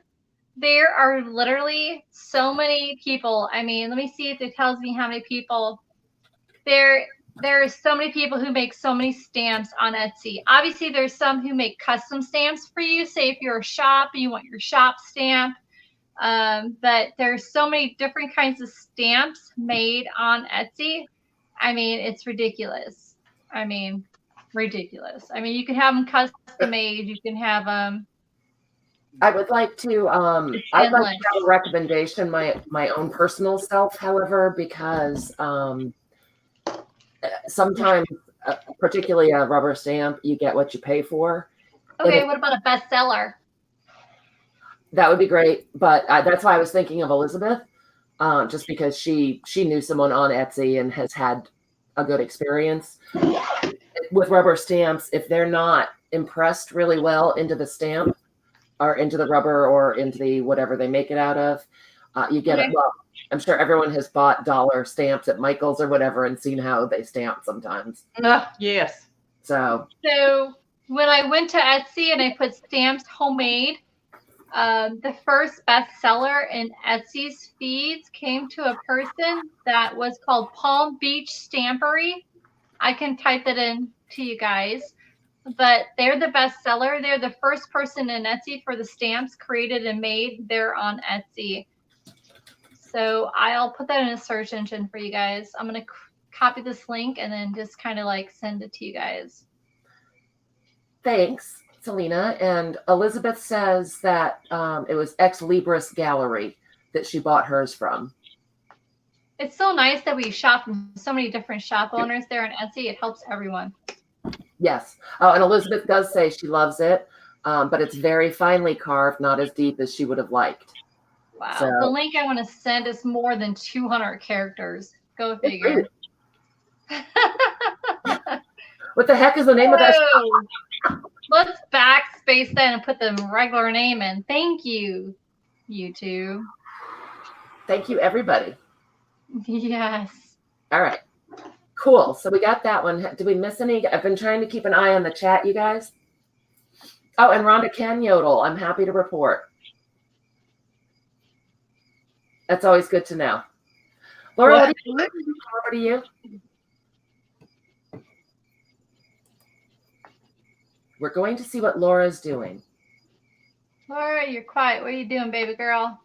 there are literally so many people. I mean, let me see if it tells me how many people. There are so many people who make so many stamps on Etsy. Obviously, there's some who make custom stamps for you. Say if you're a shop and you want your shop stamp. But there's so many different kinds of stamps made on Etsy. I mean, it's ridiculous. I mean, ridiculous. I mean, you can have them custom made. You can have them. I would like to I'd like to have a recommendation, my own personal self, however, because sometimes, particularly a rubber stamp, you get what you pay for. Okay, what about a bestseller? That would be great, but that's why I was thinking of Elizabeth, just because she knew someone on Etsy and has had a good experience with rubber stamps. If they're not impressed really well into the stamp or into the rubber or into the whatever they make it out of, you get it. Well, I'm sure everyone has bought dollar stamps at Michael's or whatever and seen how they stamp sometimes. Yes. So when I went to Etsy and I put stamps homemade, the first bestseller in Etsy's feeds came to a person that was called Palm Beach Stampery. I can type it in to you guys, but they're the bestseller. They're the first person in Etsy for the stamps created and made. They're on Etsy. So I'll put that in a search engine for you guys. I'm going to copy this link and then just kind of like send it to you guys. Thanks, Selena. And Elizabeth says that it was Ex Libris Gallery that she bought hers from. It's so nice that we shop from so many different shop owners there on Etsy. It helps everyone. Yes. Oh, and Elizabeth does say she loves it, but it's very finely carved, not as deep as she would have liked. Wow. So, the link I want to send is more than 200 characters. Go figure. What the heck is the name of that shop? Let's backspace that and put the regular name in. Thank you, YouTube. Thank you, everybody. Yes. All right. Cool. So we got that one. Did we miss any? I've been trying to keep an eye on the chat, you guys. Oh, and Rhonda can yodel. I'm happy to report. That's always good to know. Laura, what do you? We're going to see what Laura's doing. Laura, you're quiet. What are you doing, baby girl?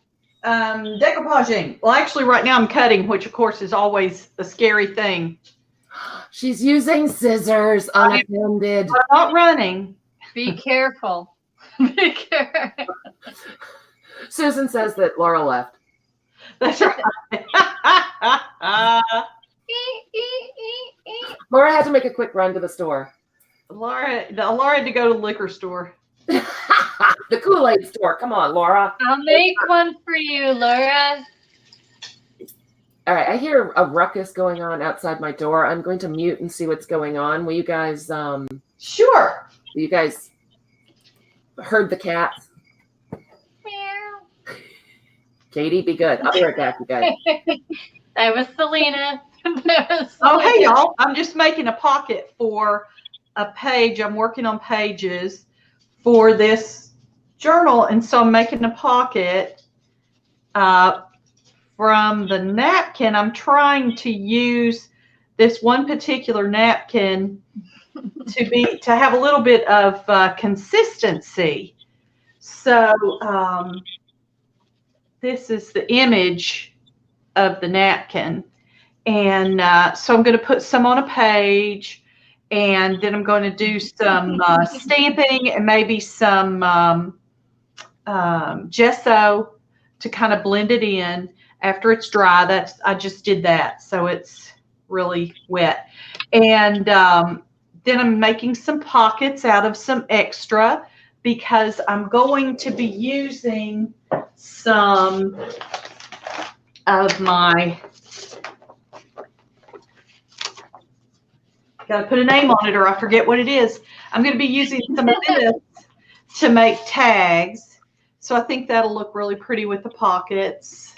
Decoupaging. Well, actually, right now I'm cutting, which of course is always a scary thing. She's using scissors unattended. I'm not running. Be careful. Be careful. Susan says that Laura left. That's right. Laura had to make a quick run to the store. Laura had to go to the liquor store. The Kool-Aid store. Come on, Laura. I'll make one for you, Laura. All right, I hear a ruckus going on outside my door. I'm going to mute and see what's going on. Will you guys Sure. You guys heard the cats? Meow. Katie, be good. I'll be right back, you guys. That was Selena. Oh, hey, y'all. I'm just making a pocket for a page. I'm working on pages for this journal, and so I'm making a pocket from the napkin. I'm trying to use this one particular napkin to have a little bit of consistency. So this is the image of the napkin, and so I'm going to put some on a page, And then I'm going to do some stamping and maybe some gesso to kind of blend it in after it's dry. I just did that, so it's really wet. And then I'm making some pockets out of some extra because I'm going to be using some of my, got to put a name on it or I forget what it is. I'm going to be using some of this to make tags. So I think that'll look really pretty with the pockets.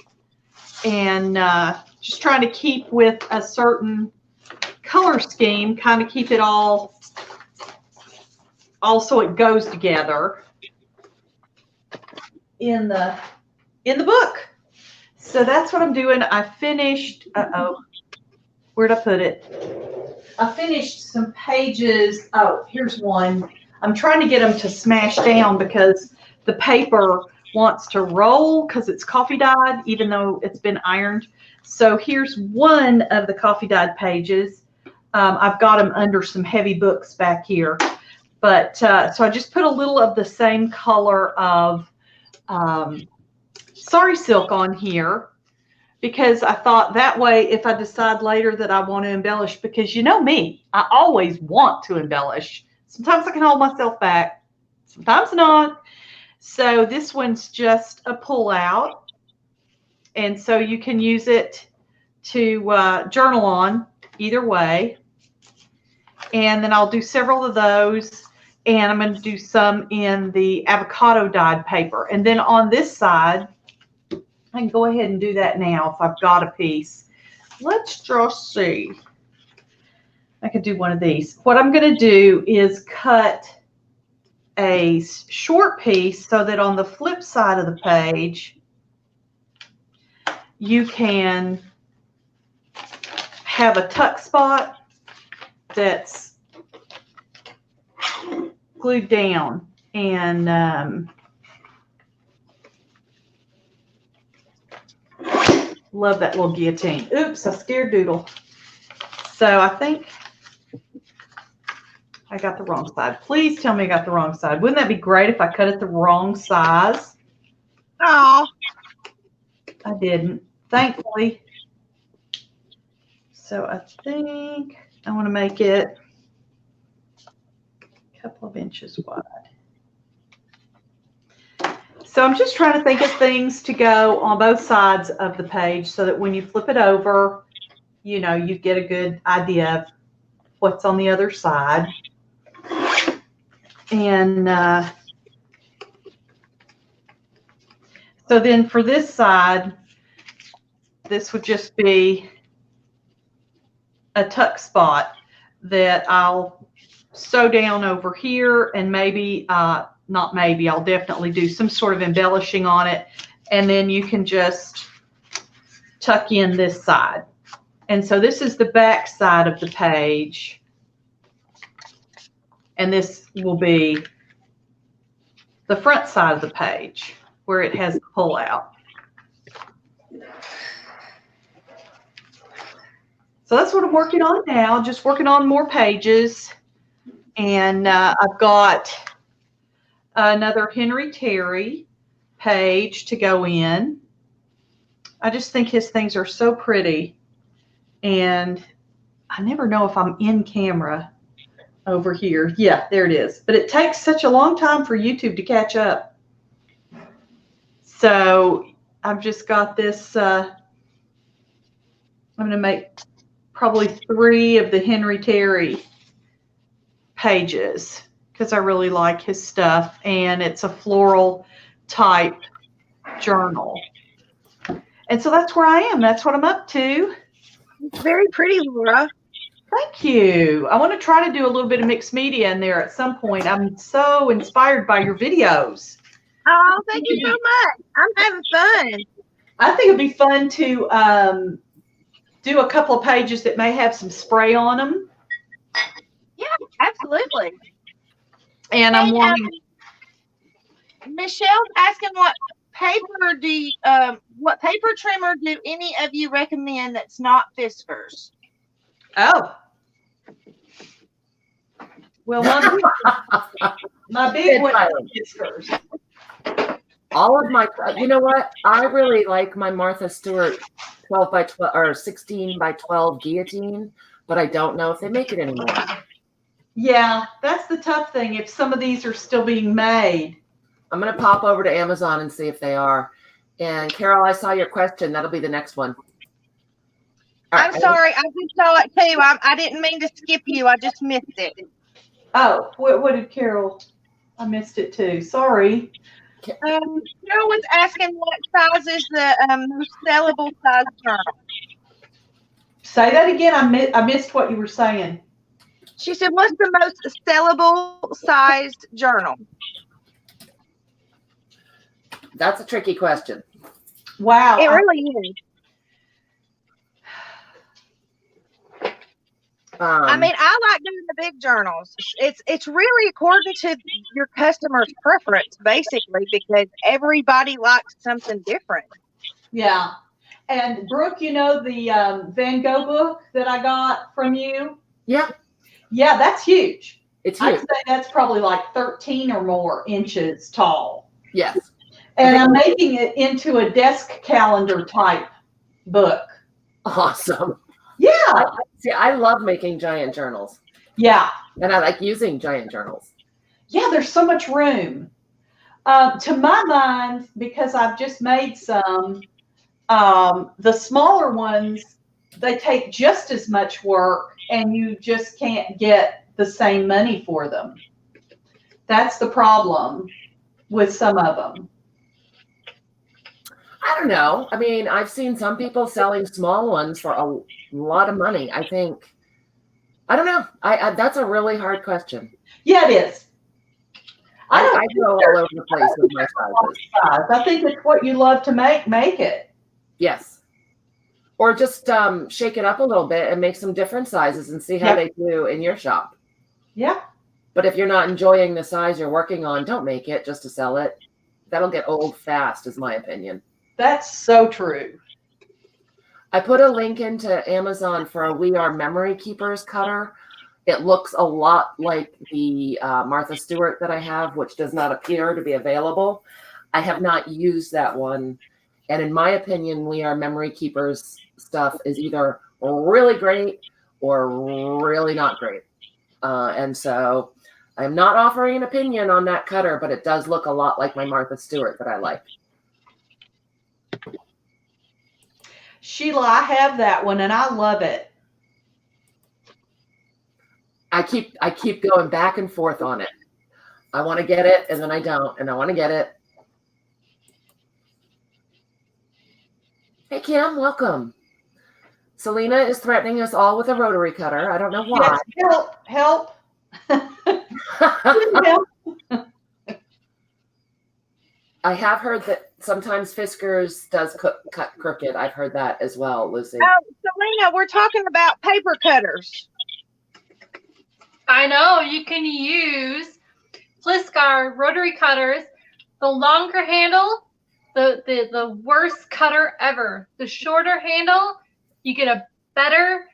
And just trying to keep with a certain color scheme, kind of keep it all so it goes together in the book. So that's what I'm doing. I finished, where'd I put it? I finished some pages. Oh, here's one. I'm trying to get them to smash down because the paper wants to roll because it's coffee dyed, even though it's been ironed. So here's one of the coffee dyed pages. I've got them under some heavy books back here. But so I just put a little of the same color of sari silk on here because I thought that way if I decide later that I want to embellish, because you know me, I always want to embellish. Sometimes I can hold myself back, sometimes not. So this one's just a pull out. And so you can use it to journal on either way. And then I'll do several of those. And I'm going to do some in the avocado dyed paper. And then on this side, I can go ahead and do that now if I've got a piece. Let's just see. I could do one of these. What I'm going to do is cut a short piece so that on the flip side of the page, you can have a tuck spot that's glued down. And love that little guillotine. Oops, I scared Doodle. So I think I got the wrong side. Please tell me I got the wrong side. Wouldn't that be great if I cut it the wrong size? Oh, I didn't, thankfully. So I think I want to make it a couple of inches wide. So I'm just trying to think of things to go on both sides of the page so that when you flip it over, you know, you get a good idea of what's on the other side. And so then for this side, this would just be a tuck spot that I'll sew down over here, and maybe, not maybe, I'll definitely do some sort of embellishing on it. And then you can just tuck in this side. And so this is the back side of the page. And this will be the front side of the page where it has the pull out. So that's what I'm working on now, just working on more pages. And I've got another Henry Terry page to go in. I just think his things are so pretty. And I never know if I'm in camera over here. Yeah, there it is. But it takes such a long time for YouTube to catch up. So I've just got this. I'm going to make probably 3 of the Henry Terry pages because I really like his stuff. And it's a floral type journal. And so that's where I am. That's what I'm up to. it's very pretty, Laura. Thank you. I want to try to do a little bit of mixed media in there at some point. I'm so inspired by your videos. Oh, thank you so much. I'm having fun. I think it'd be fun to do a couple of pages that may have some spray on them. Yeah, absolutely. And I'm wanting. Michelle's asking what paper what paper trimmer do any of you recommend that's not Fiskars? Oh. Well, my big one is whiskers. All of my, you know what? I really like my Martha Stewart 12 by 12 or 16 by 12 guillotine, but I don't know if they make it anymore. Yeah, that's the tough thing. If some of these are still being made. I'm going to pop over to Amazon and see if they are. And Carol, I saw your question. That'll be the next one. I'm sorry. I just saw it too. I didn't mean to skip you. I just missed it. Oh, what did Carol? I missed it too. Sorry. Carol was asking what size is the most sellable size journal. Say that again. I missed what you were saying. She said, what's the most sellable sized journal? That's a tricky question. Wow. It really is. I mean, I like doing the big journals. It's really according to your customer's preference, basically, because everybody likes something different. Yeah. And Brooke, you know the Van Gogh book that I got from you? Yeah. Yeah, that's huge. It's huge. I'd say that's probably like 13 or more inches tall. Yes. And I'm making it into a desk calendar type book. Awesome. Yeah. See, I love making giant journals. Yeah. And I like using giant journals. Yeah, there's so much room. To my mind, because I've just made some, the smaller ones, they take just as much work and you just can't get the same money for them. That's the problem with some of them. I don't know. I mean, I've seen some people selling small ones for a lot of money. I think, I don't know. I that's a really hard question. Yeah, it is. I go all over the place with my sizes. I think it's what you love to make it. Yes. Or just shake it up a little bit and make some different sizes and see how they do in your shop. Yeah. But if you're not enjoying the size you're working on, don't make it just to sell it. That'll get old fast, is my opinion. That's so true. I put a link into Amazon for a We Are Memory Keepers cutter. It looks a lot like the Martha Stewart that I have, which does not appear to be available. I have not used that one. And in my opinion, We Are Memory Keepers stuff is either really great or really not great. And so I'm not offering an opinion on that cutter, but it does look a lot like my Martha Stewart that I like. Sheila, I have that one and I love it. I keep going back and forth on it. I want to get it and then I don't, and I want to get it. Hey Kim, welcome. Selena is threatening us all with a rotary cutter. I don't know why. Yes, help. Help. I have heard that sometimes Fiskars does cut crooked. I've heard that as well, Lucy. Oh, Selena, we're talking about paper cutters. I know you can use Fiskar rotary cutters. The longer handle, the worst cutter ever. The shorter handle, you get a better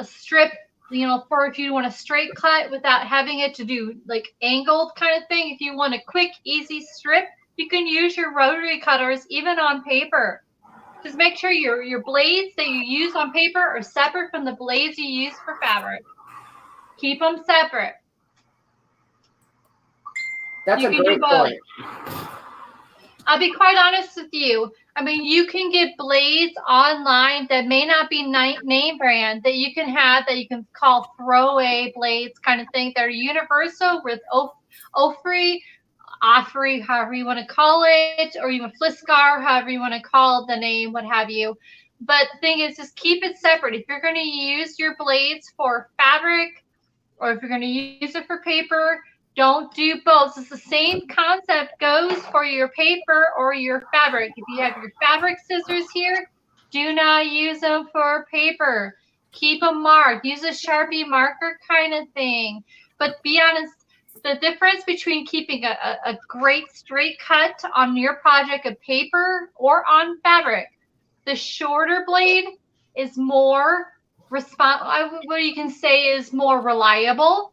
strip, you know, for if you want a straight cut without having it to do like angled kind of thing. If you want a quick, easy strip, you can use your rotary cutters even on paper. Just make sure your blades that you use on paper are separate from the blades you use for fabric. Keep them separate. That's a great point. I'll be quite honest with you. I mean, you can get blades online that may not be name brand that you can have that you can call throwaway blades kind of thing. They're universal with Ofri, however you want to call it, or even Fiskar, however you want to call the name, what have you. But the thing is, just keep it separate. If you're going to use your blades for fabric or if you're going to use it for paper, don't do both. It's the same concept goes for your paper or your fabric. If you have your fabric scissors here, do not use them for paper. Keep them marked. Use a Sharpie marker kind of thing. But be honest, the difference between keeping a great straight cut on your project of paper or on fabric, the shorter blade is more what you can say is more reliable.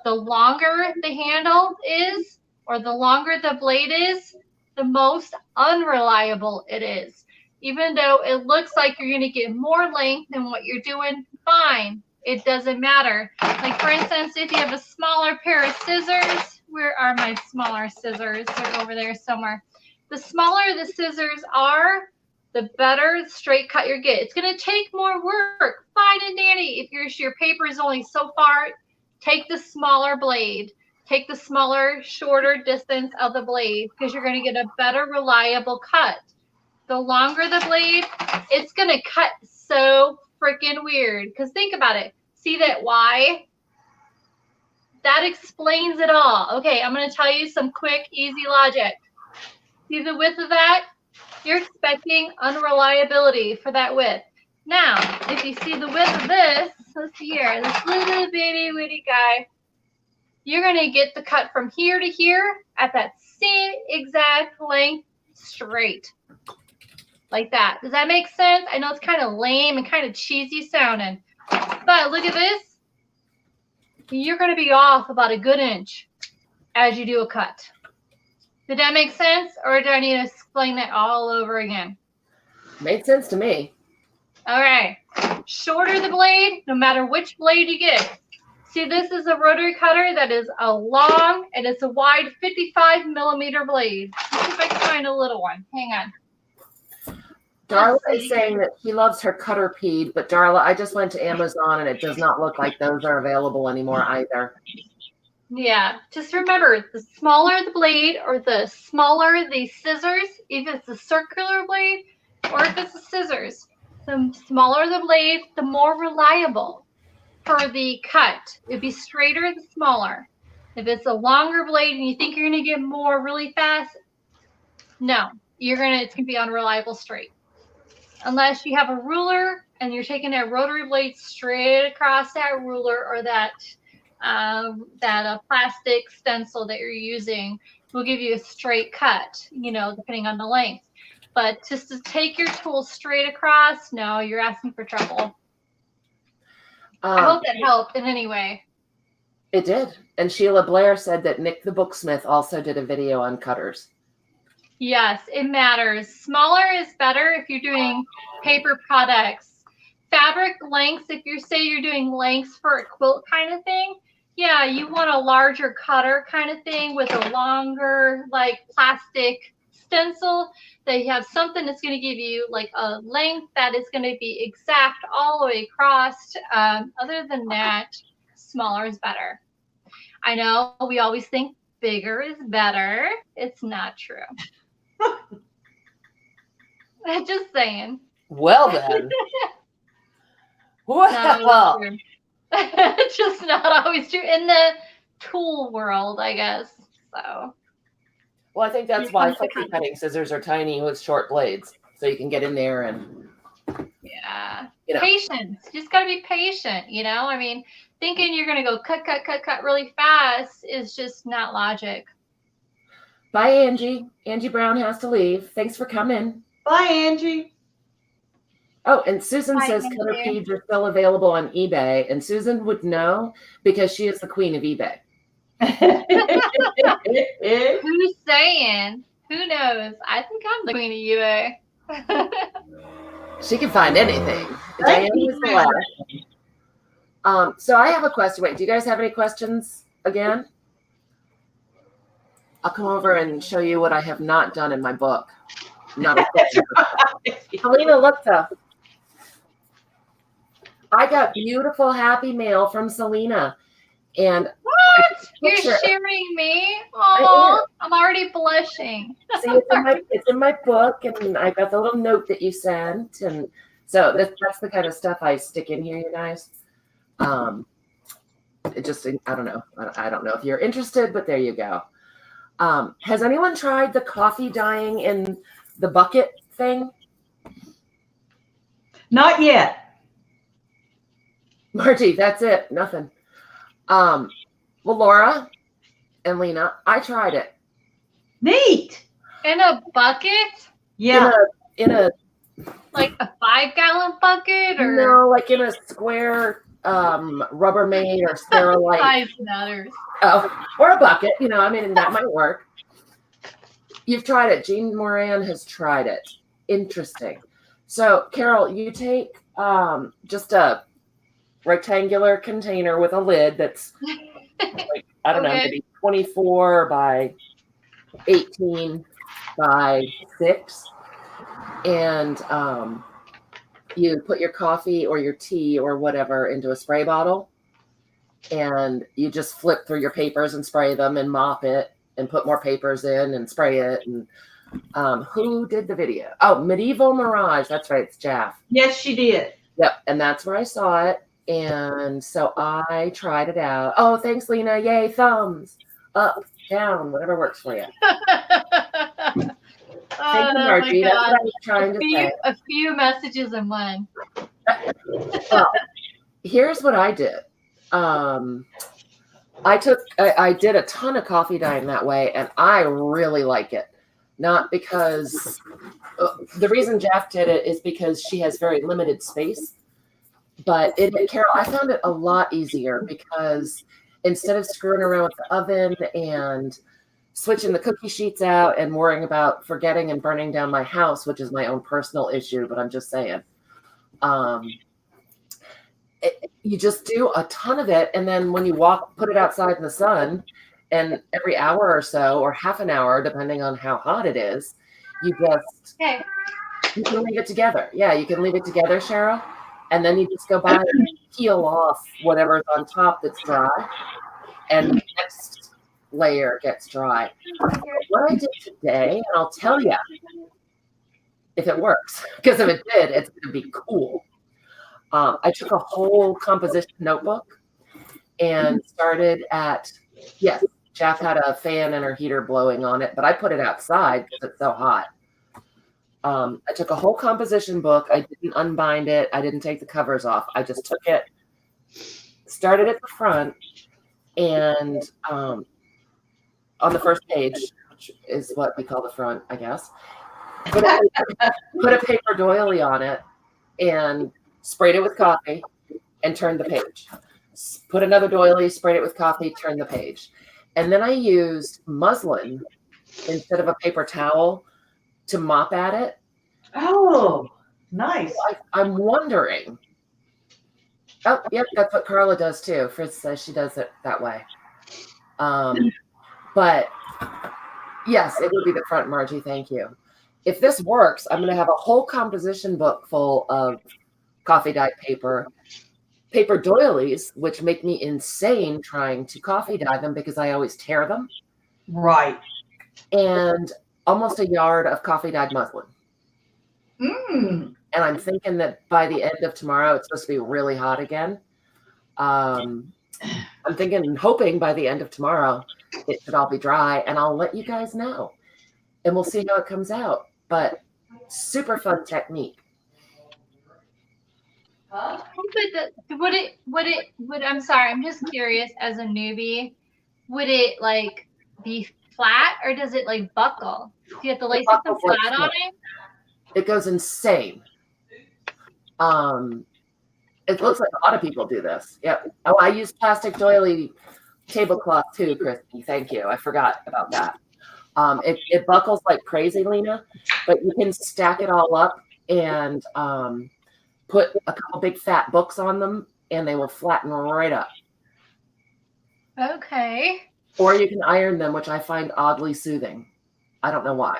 the longer the handle is, or the longer the blade is, the most unreliable it is. Even though it looks like you're going to get more length than what you're doing, fine. It doesn't matter. Like, for instance, if you have a smaller pair of scissors, where are my smaller scissors? They're over there somewhere. The smaller the scissors are, the better straight cut you get. It's going to take more work. Fine and dandy. If your paper is only so far, take the smaller blade. Take the smaller, shorter distance of the blade, because you're going to get a better, reliable cut. The longer the blade, it's going to cut so freaking weird. Because think about it. See that Y? That explains it all. Okay, I'm going to tell you some quick, easy logic. See the width of that? You're expecting unreliability for that width. Now, if you see the width of this, let's see here, this little bitty witty guy, you're going to get the cut from here to here at that same exact length straight. Like that. Does that make sense? I know it's kind of lame and kind of cheesy sounding, but look at this. You're going to be off about a good inch as you do a cut. Did that make sense? Or do I need to explain that all over again? Made sense to me. All right. Shorter the blade, no matter which blade you get. See, this is a rotary cutter that is a long and it's a wide 55 millimeter blade. Let's see if I can find a little one. Hang on. Darla is saying that she loves her cutter peed, but Darla, I just went to Amazon and it does not look like those are available anymore either. Yeah, just remember, the smaller the blade or the smaller the scissors, if it's a circular blade or if it's a scissors, the smaller the blade, the more reliable for the cut. It'd be straighter the smaller. If it's a longer blade and you think you're going to get more really fast, no, it's going to be unreliable straight. Unless you have a ruler and you're taking that rotary blade straight across that ruler, or that plastic stencil that you're using will give you a straight cut, depending on the length. But just to take your tool straight across, no, you're asking for trouble. I hope that helped in any way. It did. And Sheila Blair said that Nick the Booksmith also did a video on cutters. Yes, it matters. Smaller is better if you're doing paper products. Fabric lengths, if you're doing lengths for a quilt kind of thing, yeah, you want a larger cutter kind of thing with a longer, like, plastic stencil. That you have something that's going to give you like a length that is going to be exact all the way across. Other than that, smaller is better. I know we always think bigger is better. It's not true. Just saying. Well then. Well. It's just not always true in the tool world, I guess. So. Well, I think that's why flexi cutting scissors are tiny with short blades, so you can get in there and. Yeah. Patience. You just gotta be patient. I mean, thinking you're gonna go cut really fast is just not logic. Bye, Angie. Angie Brown has to leave. Thanks for coming. Bye, Angie. Oh, and Susan Bye, says thank cutter you. peeds are still available on eBay, and Susan would know because she is the queen of eBay. Who's saying? Who knows? I think I'm the queen of eBay. She can find anything. Diane was the last. So I have a question. Wait, do you guys have any questions again? I'll come over and show you what I have not done in my book. Not a question. Helena, look though. I got beautiful happy mail from Selena. And what? You're sharing me? Oh, I'm already blushing. See, it's in my book, and I got the little note that you sent, and so that's the kind of stuff I stick in here, you guys. It just, I don't know if you're interested, but there you go. Has anyone tried the coffee dyeing in the bucket thing? Not yet. Margie, that's it. Nothing. Well, Laura and Lena, I tried it. Neat. In a bucket? Yeah. In a like a 5-gallon bucket, or no, like in a square Rubbermaid or Sterilite. Size matters. Oh, or a bucket, I mean, that might work. You've tried it. Jean Moran has tried it. Interesting. So, Carol, you take just a rectangular container with a lid that's, like, I don't know, maybe 24 by 18 by 6. And you put your coffee or your tea or whatever into a spray bottle. And you just flip through your papers and spray them and mop it and put more papers in and spray it. And who did the video? Oh, Medieval Mirage. That's right. It's Jaff. Yes, she did. Yep. And that's where I saw it. And so I tried it out. Oh, thanks, Lena. Yay. Thumbs up, down, whatever works for you. Thank you, Margie. That's what I was trying to say. A few messages in one. Well, here's what I did. I did a ton of coffee dyeing that way, and I really like it. Not because the reason Jeff did it is because she has very limited space. But Carol, I found it a lot easier because instead of screwing around with the oven and switching the cookie sheets out and worrying about forgetting and burning down my house, which is my own personal issue, but I'm just saying, you just do a ton of it. And then when you put it outside in the sun, and every hour or so, or half an hour, depending on how hot it is, you can leave it together. Yeah, you can leave it together, Cheryl. And then you just go by and peel off whatever's on top that's dry. And the next layer gets dry. What I did today, and I'll tell you if it works, because if it did, it's going to be cool. I took a whole composition notebook and started at, yes, Jeff had a fan and her heater blowing on it, but I put it outside because it's so hot. I took a whole composition book. I didn't unbind it. I didn't take the covers off. I just took it, started at the front, and on the first page, which is what we call the front, I guess, put a paper doily on it and sprayed it with coffee and turned the page. Put another doily, sprayed it with coffee, turned the page. And then I used muslin instead of a paper towel to mop at it. Oh, nice. I'm wondering. Oh, yep, that's what Carla does too. Fritz says she does it that way. But yes, it would be the front, Margie. Thank you. If this works, I'm going to have a whole composition book full of coffee dye paper doilies, which make me insane trying to coffee dye them because I always tear them. Right. And almost a yard of coffee dyed muslin. Mm. And I'm thinking that by the end of tomorrow, it's supposed to be really hot again. I'm thinking and hoping by the end of tomorrow, it should all be dry, and I'll let you guys know. And we'll see how it comes out. But super fun technique. Would I'm sorry, I'm just curious as a newbie, would it like be flat or does it like buckle? Do you have to lace something flat on it? It goes insane. It looks like a lot of people do this. Yep. Oh, I use plastic doily tablecloth too, Christy. Thank you. I forgot about that. It buckles like crazy, Lena, but you can stack it all up and put a couple big fat books on them and they will flatten right up. Okay. Or you can iron them, which I find oddly soothing. I don't know why.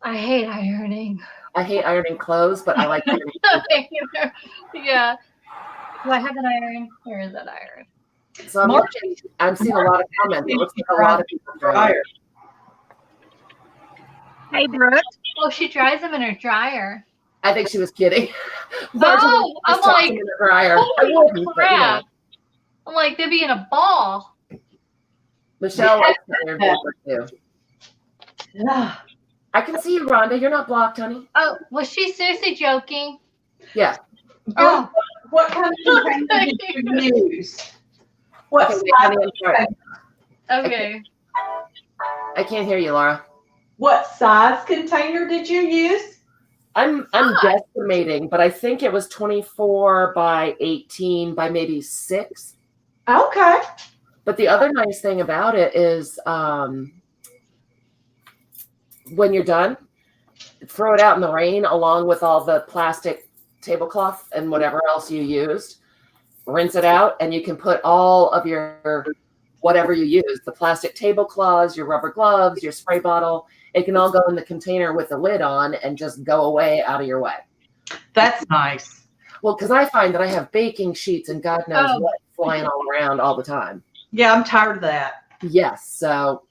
I hate ironing. I hate ironing clothes, but I like ironing. Yeah. Do I have an iron? Where is that iron? So I'm seeing a lot of comments. It looks like a lot of people dryer. Hey, Brooke. Oh, she dries them in her dryer. I think she was kidding. Oh, I'm like, in the dryer. holy crap. I'm like, they'd be in a ball. Michelle likes iron paper too. I can see you, Rhonda. You're not blocked, honey. Oh, was she seriously joking? Yeah. Oh. What kind of container did you use? What Okay, size? honey, I'm sorry. Okay. I can't hear you, Laura. What size container did you use? I'm guesstimating, but I think it was 24 by 18 by maybe 6. Okay. But the other nice thing about it is when you're done, throw it out in the rain along with all the plastic tablecloth and whatever else you used. Rinse it out, and you can put all of your whatever you use, the plastic tablecloths, your rubber gloves, your spray bottle. It can all go in the container with the lid on and just go away out of your way. That's nice. Well, because I find that I have baking sheets and God knows what flying all around all the time. Yeah, I'm tired of that. Yes. So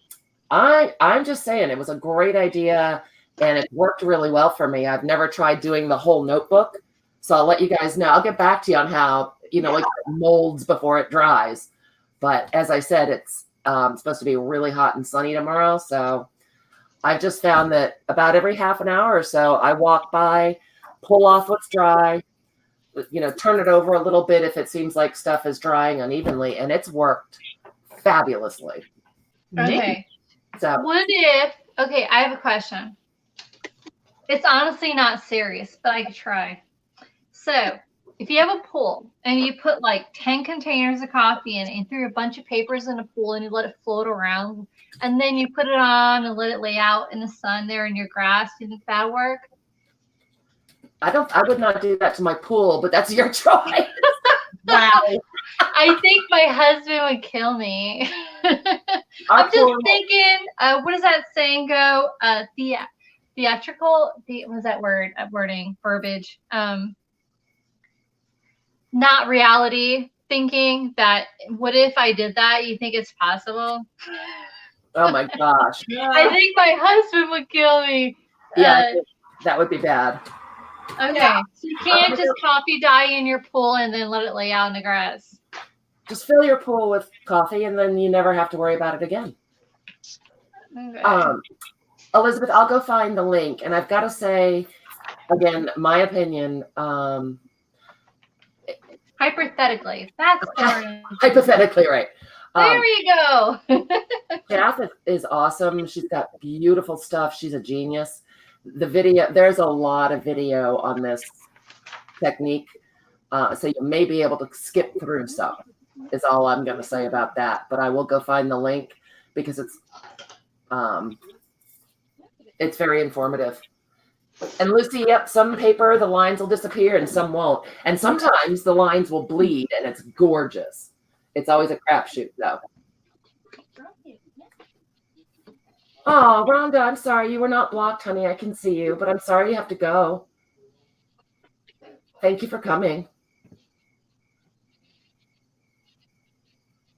I'm just saying it was a great idea and it worked really well for me. I've never tried doing the whole notebook. So I'll let you guys know. I'll get back to you on how, like it molds before it dries. But as I said, it's supposed to be really hot and sunny tomorrow. So I've just found that about every half an hour or so, I walk by, pull off what's dry, turn it over a little bit if it seems like stuff is drying unevenly. And it's worked fabulously. Okay. So okay, I have a question. It's honestly not serious, but I could try. So if you have a pool and you put like 10 containers of coffee in it and threw a bunch of papers in a pool and you let it float around and then you put it on and let it lay out in the sun there in your grass, do you think that'll work? I would not do that to my pool, but that's your choice. Wow. I think my husband would kill me. I'm just thinking, what does that saying go? Theatrical, what was that wording, verbiage? Not reality thinking that what if I did that? You think it's possible? Oh my gosh. I think my husband would kill me. Yeah, that would be bad. Okay, yeah. So you can't just coffee dye in your pool and then let it lay out in the grass. Just fill your pool with coffee and then you never have to worry about it again. Okay. Elizabeth, I'll go find the link. And I've got to say, again, my opinion. Hypothetically, that's hypothetically, right. There you go. Kath is awesome. She's got beautiful stuff. She's a genius. The video, there's a lot of video on this technique. So you may be able to skip through some, is all I'm going to say about that. But I will go find the link because it's very informative. And Lucy, yep, some paper, the lines will disappear and some won't. And sometimes the lines will bleed and it's gorgeous. It's always a crapshoot, though. Oh, Rhonda, I'm sorry. You were not blocked, honey. I can see you, but I'm sorry you have to go. Thank you for coming.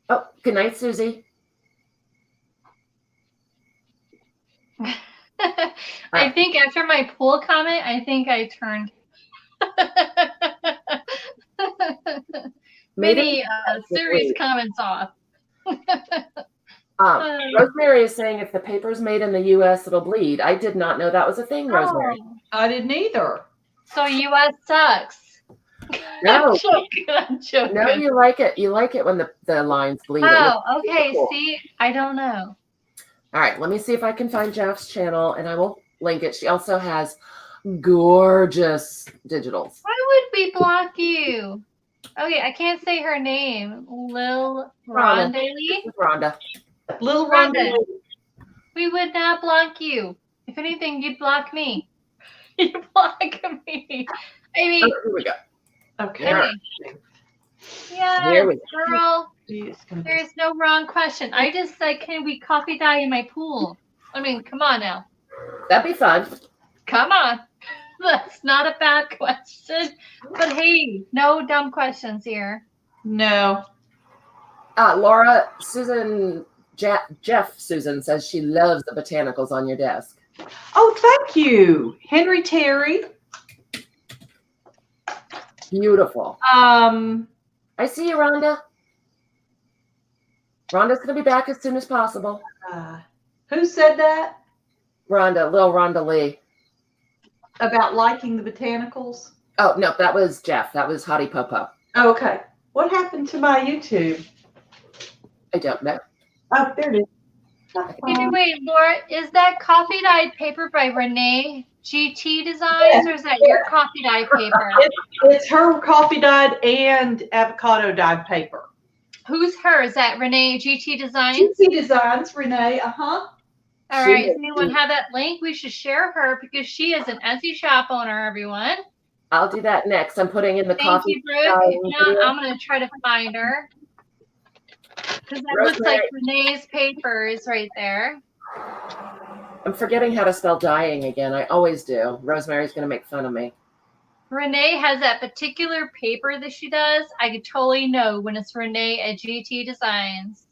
Oh, good night, Susie. I think after my pool comment, I think I turned many serious comments off. Rosemary is saying if the paper's made in the U.S., it'll bleed. I did not know that was a thing, Rosemary. I didn't either. So U.S. sucks. No, I'm joking. No, you like it. You like it when the lines bleed. Oh, okay. Cool. See, I don't know. All right, let me see if I can find Jeff's channel, and I will link it. She also has gorgeous digitals. Why would we block you? Okay, I can't say her name. Lil Rhonda. Rhonda. Lil Rhonda. We would not block you. If anything, you'd block me. You block me. I mean, here we go. Okay. Yeah, girl. There is no wrong question. I just said, can we coffee dye in my pool? I mean, come on now. That'd be fun. Come on. That's not a bad question. But hey, no dumb questions here. No. Laura, Susan, Jeff Susan says she loves the botanicals on your desk. Oh, thank you. Henry Terry. Beautiful. I see you, Rhonda. Rhonda's going to be back as soon as possible. Who said that? Rhonda, little Rhonda Lee. About liking the botanicals? Oh, no, that was Jeff. That was Hottie Popo. Oh, okay. What happened to my YouTube? I don't know. Oh, there it is. Wait, Laura, is that coffee dyed paper by Renee GT Designs, or is that your coffee dyed paper? It's her coffee dyed and avocado dyed paper. Who's her? Is that Renee GT Designs? GT Designs, Renee. All right. Does anyone have that link? We should share her because she is an Etsy shop owner, everyone. I'll do that next. I'm putting in the coffee. Thank you, Brooke. Now I'm going to try to find her. Because that looks like Renee's paper is right there. I'm forgetting how to spell dying again. I always do. Rosemary's going to make fun of me. Renee has that particular paper that she does. I could totally know when it's Renee at GT Designs.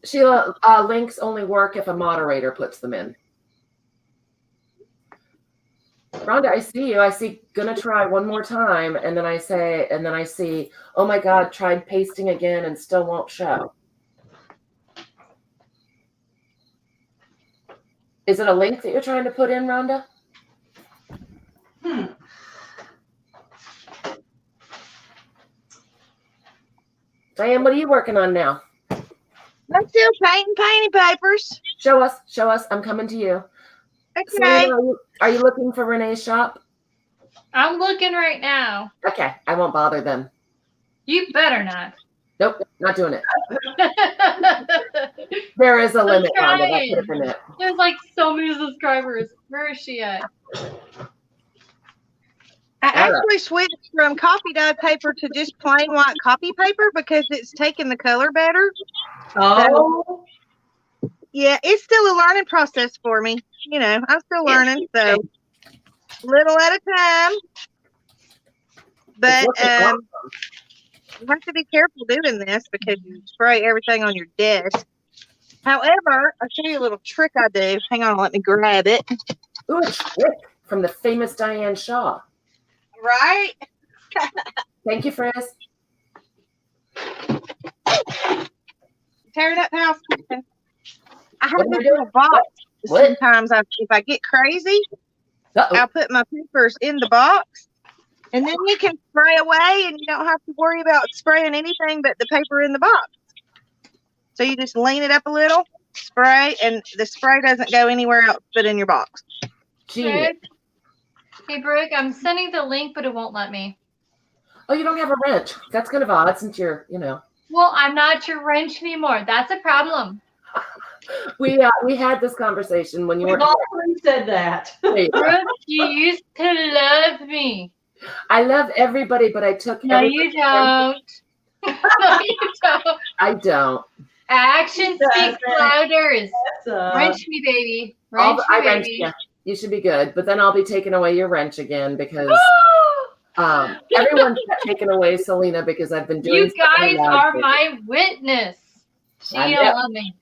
Sheila, links only work if a moderator puts them in. Rhonda, I see you. I see gonna try one more time, and then I see, oh my God, tried pasting again and still won't show. Is it a link that you're trying to put in, Rhonda? Diane, what are you working on now? I'm still painting papers. Show us. I'm coming to you. Okay. Selena, are you looking for Renee's shop? I'm looking right now. Okay, I won't bother them. You better not. Nope, not doing it. There is a limit, Rhonda. That's it. There's like so many subscribers. Where is she at? I actually switched from coffee dyed paper to just plain white copy paper because it's taking the color better. Oh. So, yeah, it's still a learning process for me. You know, I'm still learning, so little at a time. But you have to be careful doing this because you spray everything on your desk. However, I'll show you a little trick I do. Hang on, let me grab it. Ooh, a trick from the famous Diane Shaw. Right? Thank you, Frizz. Tear it up, house. I have this little box. Sometimes if I get crazy, I'll put my papers in the box, and then you can spray away, and you don't have to worry about spraying anything but the paper in the box. So you just lean it up a little, spray, and the spray doesn't go anywhere else but in your box. Brooke? Hey, Brooke, I'm sending the link, but it won't let me. Oh, you don't have a wrench. That's kind of odd since you're, Well, I'm not your wrench anymore. That's a problem. We had this conversation when you were. Already said that. Brooke, you used to love me. I love everybody, but I took. No, you don't. No, you don't. I don't. Action speaks louder. Wrench me, baby. Wrench me, baby. Yeah, you should be good, but then I'll be taking away your wrench again because everyone's taken away Selena because I've been doing. You guys are my witness. She don't love me.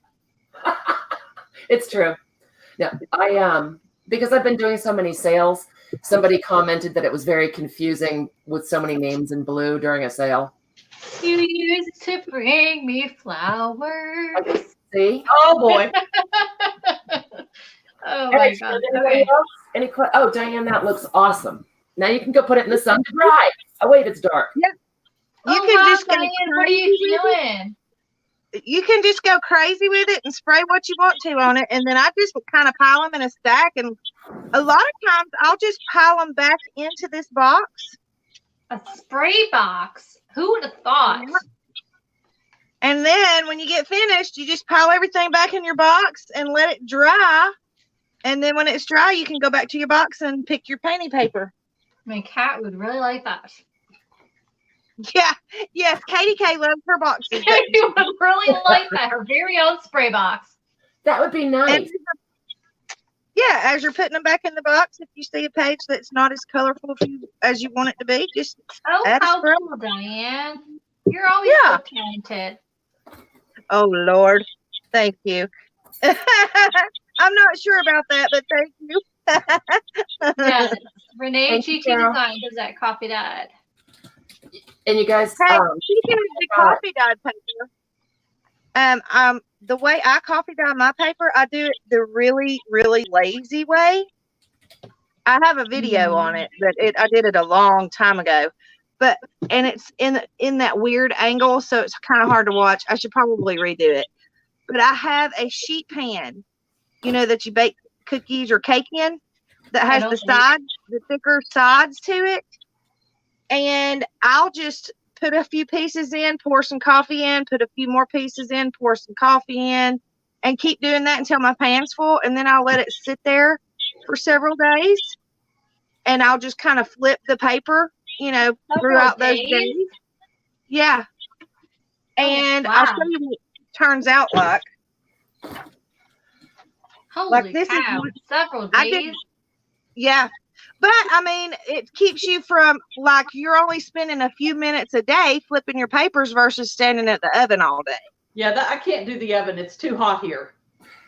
It's true. Yeah, because I've been doing so many sales. Somebody commented that it was very confusing with so many names in blue during a sale. You used to bring me flowers. See? Oh boy. Oh my God. Okay. Any oh, Diane, that looks awesome. Now you can go put it in the sun to dry. Oh wait, it's dark. Yeah. You can just Diane, what are you doing? You can just go crazy with it and spray what you want to on it, and then I just kind of pile them in a stack, and a lot of times I'll just pile them back into this box. A spray box? Who would have thought? And then when you get finished, you just pile everything back in your box and let it dry, and then when it's dry, you can go back to your box and pick your painting paper. My cat would really like that. Yeah, yes, Katie K loves her boxes. Katie would really like that, her very own spray box. That would be nice. And, yeah, as you're putting them back in the box, if you see a page that's not as colorful as you want it to be, just add a how spray. cool, Diane. You're always so talented. Oh, Lord. Thank you. I'm not sure about that, but thank you. Yes, Renee GT Design does that coffee dyed. And you guys, speaking of the coffee dyed paper, the way I coffee dye my paper, I do it the really, really lazy way. I have a video on it, but I did it a long time ago. and it's in that weird angle, so it's kind of hard to watch. I should probably redo it. But I have a sheet pan, that you bake cookies or cake in, that has the thicker sides to it. And I'll just put a few pieces in, pour some coffee in, put a few more pieces in, pour some coffee in, and keep doing that until my pan's full. And then I'll let it sit there for several days. And I'll just kind of flip the paper, throughout those days. Yeah. And I'll show you what it turns out like. Holy cow. Several days? Yeah. But, I mean, it keeps you from, like, you're only spending a few minutes a day flipping your papers versus standing at the oven all day. Yeah, I can't do the oven. It's too hot here.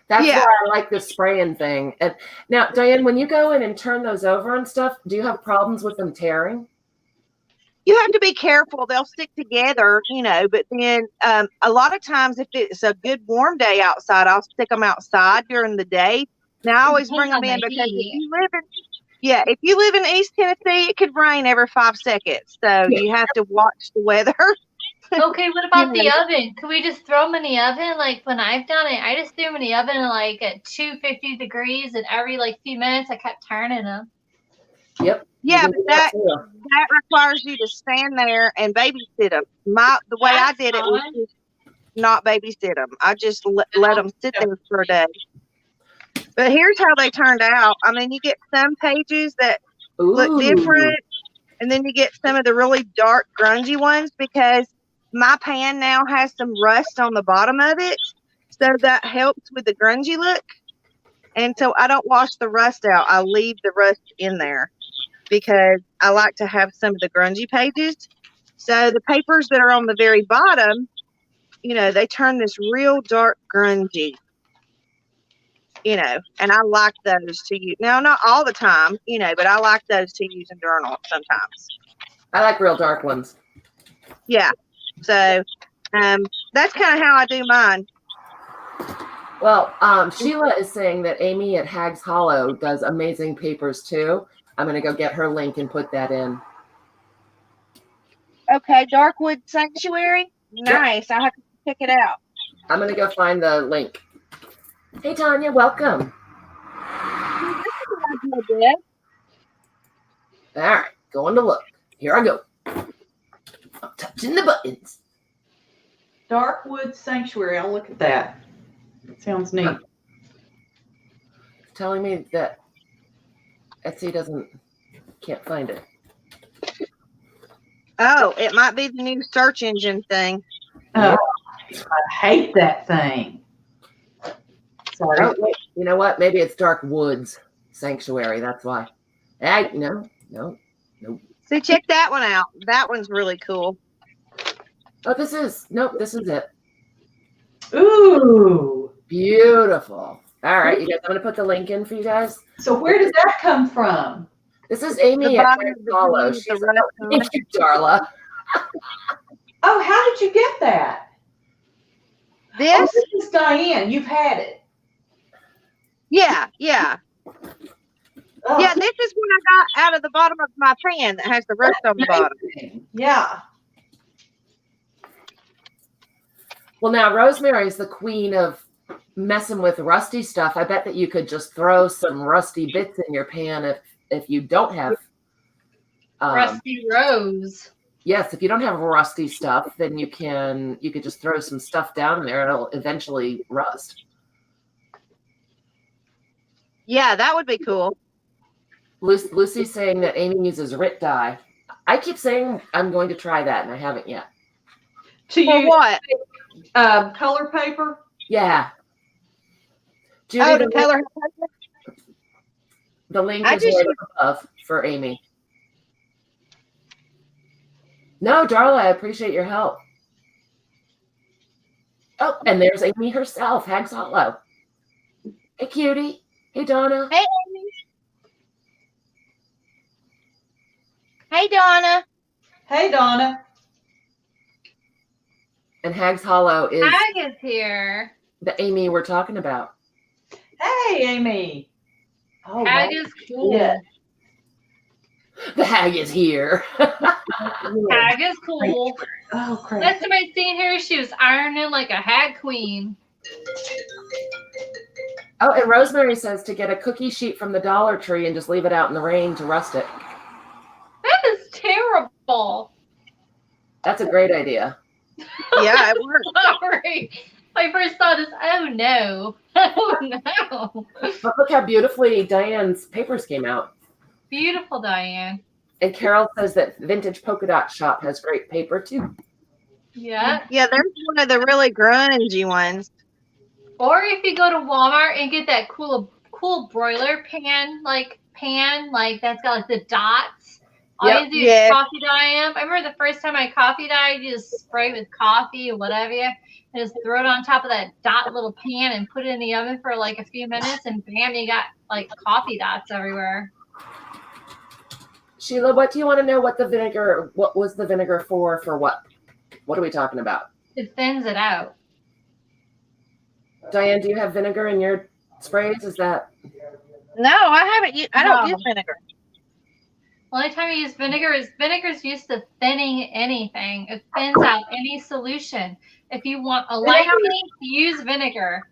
That's why I like the spraying thing. And now, Diane, when you go in and turn those over and stuff, do you have problems with them tearing? You have to be careful. They'll stick together, but then a lot of times if it's a good warm day outside, I'll stick them outside during the day. Now, I always bring them in because if you live in East Tennessee, it could rain every 5 seconds. So you have to watch the weather. Okay, what about the oven? Can we just throw them in the oven? Like when I've done it, I just threw them in the oven at 250 degrees, and every few minutes I kept turning them. Yep. Yeah, but that requires you to stand there and babysit them. The way I did it was just not babysit them. I just let them sit there for a day. But here's how they turned out. I mean, you get some pages that look different, and then you get some of the really dark, grungy ones because my pan now has some rust on the bottom of it. So that helps with the grungy look. And so I don't wash the rust out. I leave the rust in there because I like to have some of the grungy pages. So the papers that are on the very bottom, they turn this real dark grungy. And I like those to use. Now, not all the time, but I like those to use in journal sometimes. I like real dark ones. Yeah. So that's kind of how I do mine. Well, Sheila is saying that Amy at Hags Hollow does amazing papers too. I'm going to go get her link and put that in. Okay, Darkwood Sanctuary. Nice. I'll have to check it out. I'm going to go find the link. Hey, Tanya, welcome. All right, going to look. Here I go. I'm touching the buttons. Darkwood Sanctuary. I'll look at that. That sounds neat. Telling me that Etsy can't find it. Oh, it might be the new search engine thing. I hate that thing. Sorry. Oh, wait, you know what? Maybe it's Dark Woods Sanctuary. That's why. No. See, check that one out. That one's really cool. Oh, this is it. Ooh. Beautiful. All right, you guys, I'm going to put the link in for you guys. So where did that come from? This is Amy at Follow. Thank you, Darla. Oh, how did you get that? This is Diane. You've had it. Yeah. Oh. Yeah, this is what I got out of the bottom of my pan that has the rust on the bottom. Yeah. Well, now Rosemary's the queen of messing with rusty stuff. I bet that you could just throw some rusty bits in your pan if you don't have Rusty Rose. Yes, if you don't have rusty stuff, then you could just throw some stuff down there and it'll eventually rust. Yeah, that would be cool. Lucy's saying that Amy uses RIT dye. I keep saying I'm going to try that, and I haven't yet. To For use what? Color paper? Yeah. Judy, the color paper? The link is right above for Amy. No, Darla, I appreciate your help. Oh, and there's Amy herself, Hags Hollow. Hey, cutie. Hey, Donna. Hey, Amy. Hey, Donna. Hey, Donna. And Hags Hollow is Hag is here. the Amy we're talking about. Hey, Amy. Oh, Hag is cool. Yeah. The hag is here. Hag is cool. Oh, crap. Last time I seen her, she was ironing like a hag queen. Oh, and Rosemary says to get a cookie sheet from the Dollar Tree and just leave it out in the rain to rust it. That is terrible. That's a great idea. Yeah, it works. Sorry. My first thought is, oh no. Oh no. But look how beautifully Diane's papers came out. Beautiful, Diane. And Carol says that Vintage Polka Dot Shop has great paper too. Yeah. Yeah, there's one of the really grungy ones. Or if you go to Walmart and get that cool broiler pan that's got like the dots. All Yep. you do Yeah. is coffee dye them. I remember the first time I coffee dyed, you just spray with coffee or whatever, and just throw it on top of that dot little pan and put it in the oven for like a few minutes, and bam, you got like coffee dots everywhere. Sheila, what do you want to know? What was the vinegar for? For what? What are we talking about? It thins it out. Diane, do you have vinegar in your sprays? Is that? No, I haven't. I don't No. use vinegar. Only time you use vinegar is vinegar's used to thinning anything. It thins out any solution. If you want a light pink, use vinegar.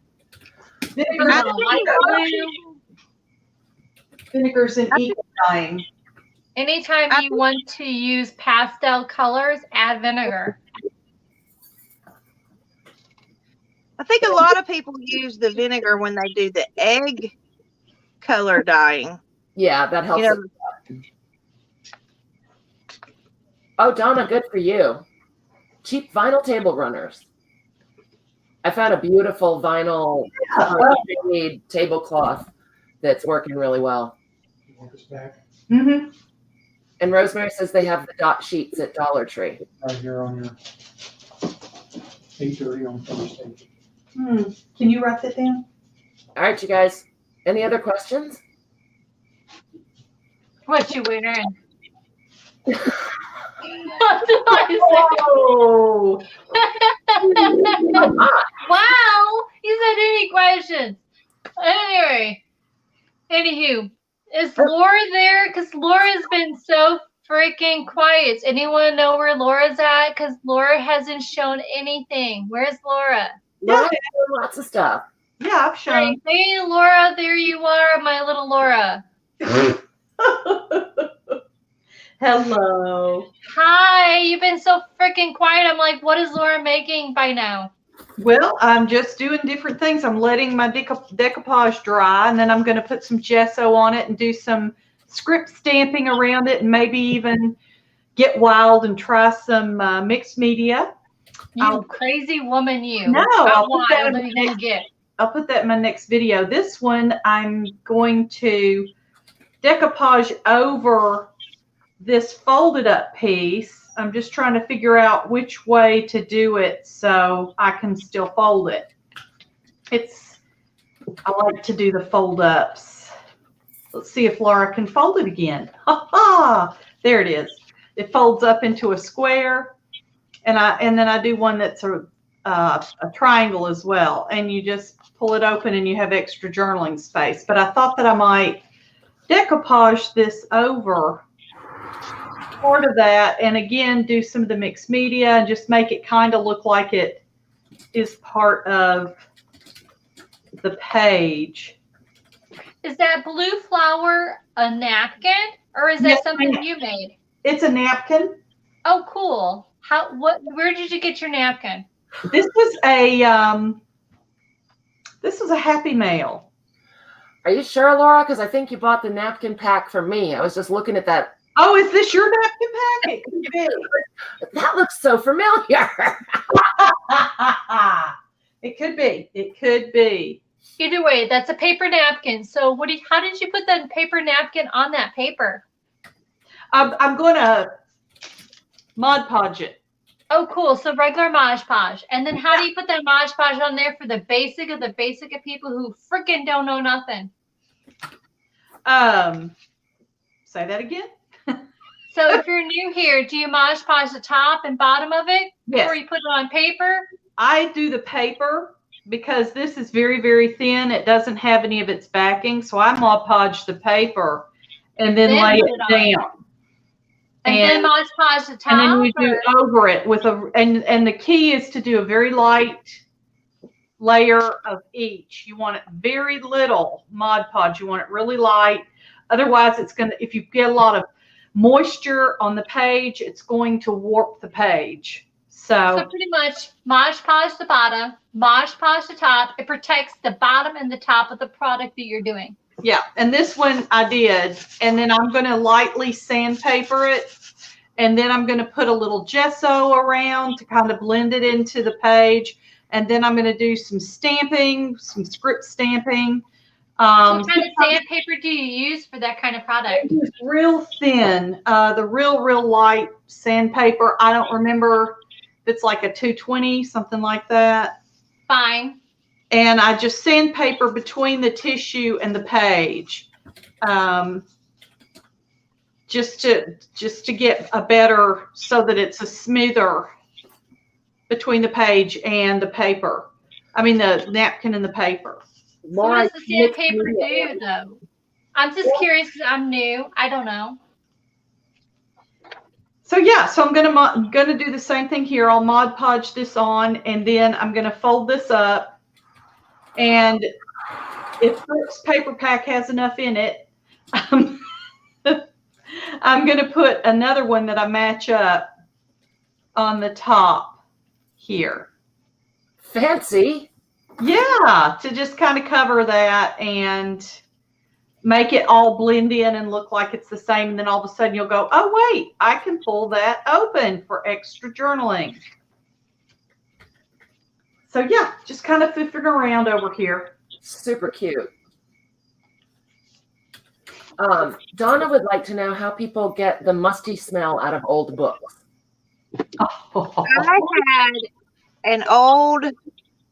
Vinegar's Want a light blue, Vinegar's an eco dyeing. anytime you want to use pastel colors, add vinegar. I think a lot of people use the vinegar when they do the egg color dyeing. Yeah, that helps. You know, Oh, Donna, good for you. Cheap vinyl table runners. I found a beautiful vinyl made tablecloth that's working really well. Mm-hmm. And Rosemary says they have the dot sheets at Dollar Tree. Right here on your 8:30 on Thursday. Can you write that down? All right, you guys. Any other questions? What you wearing? What did I say? Oh, Wow, you said any questions. Anywho, is Laura there? Because Laura's been so freaking quiet. Does anyone know where Laura's at? Because Laura hasn't shown anything. Where's Laura? Laura's doing lots of stuff. yeah, I've shown. Hey, Laura, there you are, my little Laura. Hello. Hi, you've been so freaking quiet. I'm like, what is Laura making by now? Well, I'm just doing different things. I'm letting my decoupage dry, and then I'm going to put some gesso on it and do some script stamping around it, and maybe even get wild and try some mixed media. You crazy woman, you. No, How I'll put that wild in are you gonna get? I'll put that in my next video. This one, I'm going to decoupage over this folded up piece. I'm just trying to figure out which way to do it so I can still fold it. I like to do the fold ups. Let's see if Laura can fold it again. Ha ha! There it is. It folds up into a square, and then I do one that's a triangle as well. And you just pull it open and you have extra journaling space. But I thought that I might decoupage this over part of that, and again do some of the mixed media and just make it kind of look like it is part of the page. Is that blue flower a napkin, or is that Yes, something ma'am. you made? It's a napkin. Oh, cool. Where did you get your napkin? This was a Happy Mail. Are you sure, Laura? Because I think you bought the napkin pack for me. I was just looking at that. Oh, is this your napkin pack? It could be. That looks so familiar. It could be. It could be. Either way, that's a paper napkin. So how did you put that paper napkin on that paper? I'm going to Mod Podge it. Oh, cool. So regular Mod Podge. And then how do you put that Mod Podge on there for the basic of people who freaking don't know nothing? Say that again? So if you're new here, do you Mod Podge the top and bottom of it before Yes. you put it on paper? I do the paper because this is very, very thin. It doesn't have any of its backing. So I Mod Podge the paper and then lay Then it put it down. And then Mod Podge the top. And then you do or- over it with and the key is to do a very light layer of each. You want it very little Mod Podge. You want it really light. Otherwise, it's going to, if you get a lot of moisture on the page, it's going to warp the page. So pretty much Mod Podge the bottom, Mod Podge the top. It protects the bottom and the top of the product that you're doing. Yeah, and this one I did, and then I'm going to lightly sandpaper it, and then I'm going to put a little gesso around to kind of blend it into the page, and then I'm going to do some stamping, some script stamping. What kind of sandpaper do you use for that kind of product? It was real thin, the real light sandpaper. I don't remember if it's like a 220, something like that. Fine. And I just sandpaper between the tissue and the page, just to get a better, so that it's a smoother between the page and the paper. I mean the napkin and the paper. So what does the sandpaper do though? I'm just curious because I'm new. I don't know. So yeah, so I'm gonna do the same thing here. I'll Mod Podge this on, and then I'm gonna fold this up. And if Brooke's paper pack has enough in it, I'm going to put another one that I match up on the top here. Fancy. Yeah, to just kind of cover that and make it all blend in and look like it's the same. And then all of a sudden you'll go, oh, wait, I can pull that open for extra journaling. So yeah, just kind of fiffing around over here. Super cute. Donna would like to know how people get the musty smell out of old books. I had an old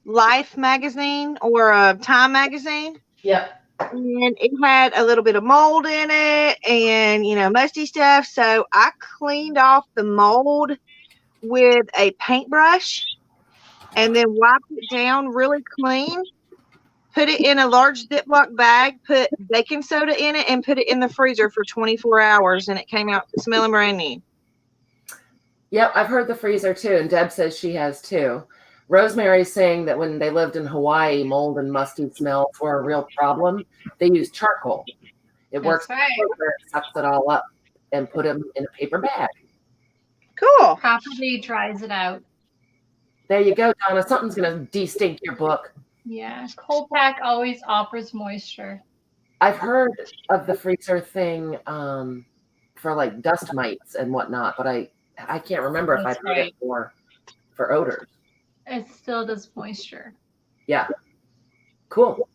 Life magazine or a Time magazine. Yep. And it had a little bit of mold in it and, musty stuff. So I cleaned off the mold with a paintbrush and then wiped it down really clean, put it in a large Ziploc bag, put baking soda in it, and put it in the freezer for 24 hours, and it came out smelling brand new. Yep, I've heard the freezer too, and Deb says she has too. Rosemary's saying that when they lived in Hawaii, mold and musty smells were a real problem. They used charcoal. It works. That's right. It sucks it all up and put them in a paper bag. Cool. Properly dries it out. There you go, Donna. Something's going to de-stink your book. Yeah, cold pack always offers moisture. I've heard of the freezer thing for like dust mites and whatnot, but I can't remember if I've heard it for odors. It still does moisture. Yeah. Cool.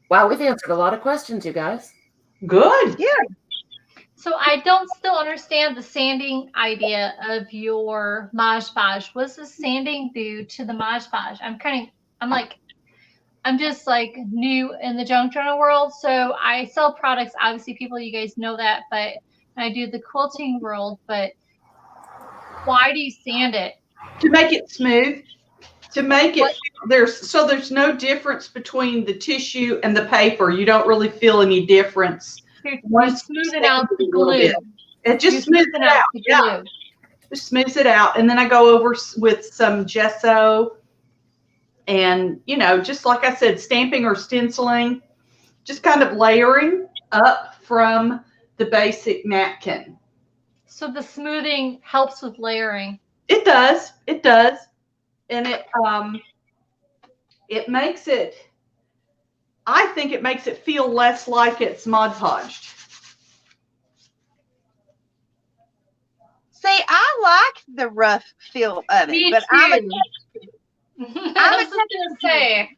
Wow, we've answered a lot of questions, you guys. Good. Yeah. So I don't still understand the sanding idea of your Mod Podge. What's the sanding do to the Mod Podge? I'm just like new in the junk journal world. So I sell products. Obviously, people, you guys know that, but I do the quilting world. But why do you sand it? To make it smooth. To make it there's no difference between the tissue and the paper. You don't really feel any difference. You're smoothing out the glue. It just smooths it out. Yeah. Just smooths it out. And then I go over with some gesso and, just like I said, stamping or stenciling, just kind of layering up from the basic napkin. So the smoothing helps with layering. It does. It does. And it makes it, I think it makes it feel less like it's Mod Podged. See, I like the rough feel of it, Me but too. I was just gonna say.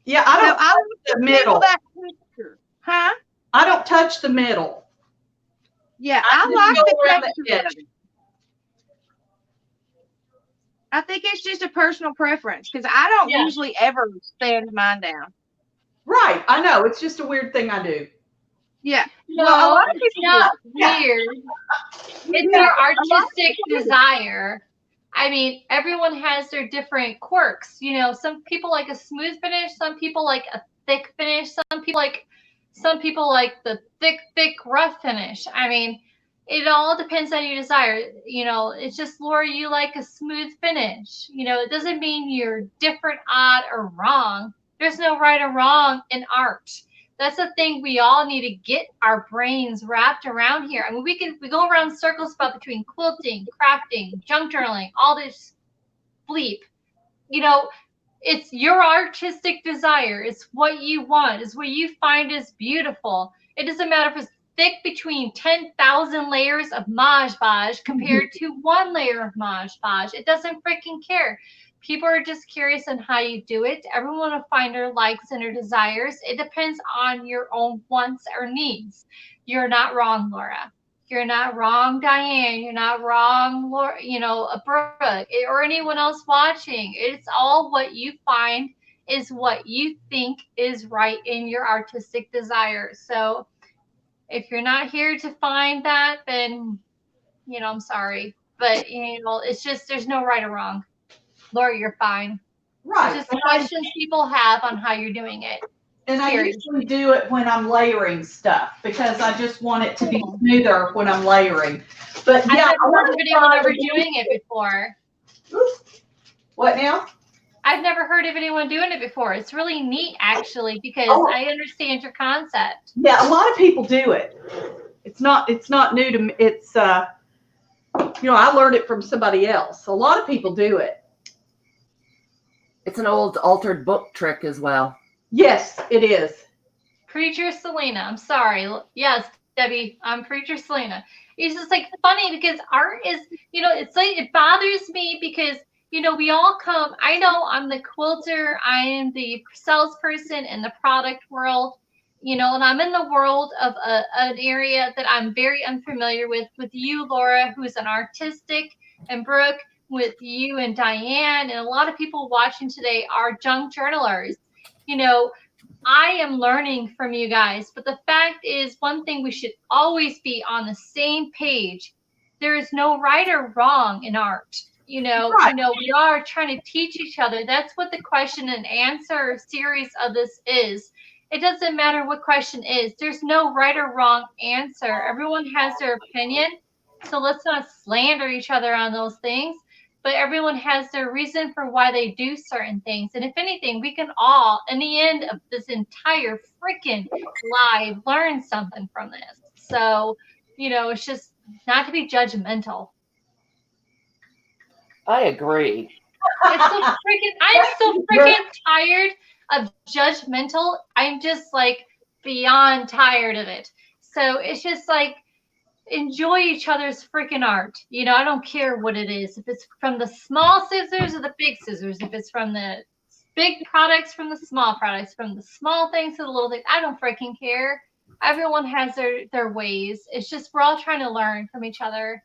Yeah, I don't touch the middle. That texture. Huh? I don't touch the middle. Yeah, I I just like go the around the texture. edge. of it. I think it's just a personal preference because I don't Yeah. usually ever sand mine down. Right. I know. It's just a weird thing I do. Yeah. No, Well, a lot of it's people not do. Yeah. weird. It's your artistic desire. I mean, everyone has their different quirks. Some people like a smooth finish. Some people like a thick finish. Some people like Some people like the thick, rough finish. I mean, it all depends on your desire. You know, it's just, Laura, you like a smooth finish. You know, it doesn't mean you're different, odd, or wrong. There's no right or wrong in art. That's the thing we all need to get our brains wrapped around here. I mean, we go around circles about between quilting, crafting, junk journaling, all this bleep. You know, it's your artistic desire. It's what you want. It's what you find is beautiful. It doesn't matter if it's thick between 10,000 layers of Mod Podge compared to one layer of Mod Podge. It doesn't freaking care. People are just curious on how you do it. Everyone will find their likes and their desires. It depends on your own wants or needs. You're not wrong, Laura. You're not wrong, Diane. You're not wrong, Laura, you know, Brooke, or anyone else watching. It's all what you find is what you think is right in your artistic desire. So if you're not here to find that, then, you know, I'm sorry. But, you know, it's just, there's no right or wrong. Laura, you're fine. Right. It's just questions people have on how you're doing it. And I usually do it when I'm layering stuff because I just want it to be smoother when I'm layering. But yeah, I've never heard of anyone ever doing it before. What now? I've never heard of anyone doing it before. It's really neat, actually, because I understand your concept. Yeah, a lot of people do it. It's not new to me. It's you know, I learned it from somebody else. A lot of people do it. It's an old altered book trick as well. Yes, it is. Preacher Selena, I'm sorry. Yes, Debbie, I'm Preacher Selena. It's just like funny because art is, you know, it's like, it bothers me because, you know, we all come, I know I'm the quilter, I am the salesperson in the product world, you know, and I'm in the world of an area that I'm very unfamiliar with you, Laura, who's an artistic, and Brooke, with you and Diane, and a lot of people watching today are junk journalers. You know, I am learning from you guys, but the fact is, one thing we should always be on the same page. There is no right or wrong in art. You know, we are trying to teach each other. That's what the question and answer series of this is. It doesn't matter what question is. There's no right or wrong answer. Everyone has their opinion, so let's not slander each other on those things. But everyone has their reason for why they do certain things. And if anything, we can all, in the end of this entire freaking live, learn something from this. So, you know, it's just not to be judgmental. I agree. It's so freaking, I'm so freaking tired of judgmental. I'm just like beyond tired of it. So it's just like, enjoy each other's freaking art. You know, I don't care what it is. If it's from the small scissors or the big scissors, if it's from the big products, from the small products, from the small things to the little things, I don't freaking care. Everyone has their ways. It's just, we're all trying to learn from each other.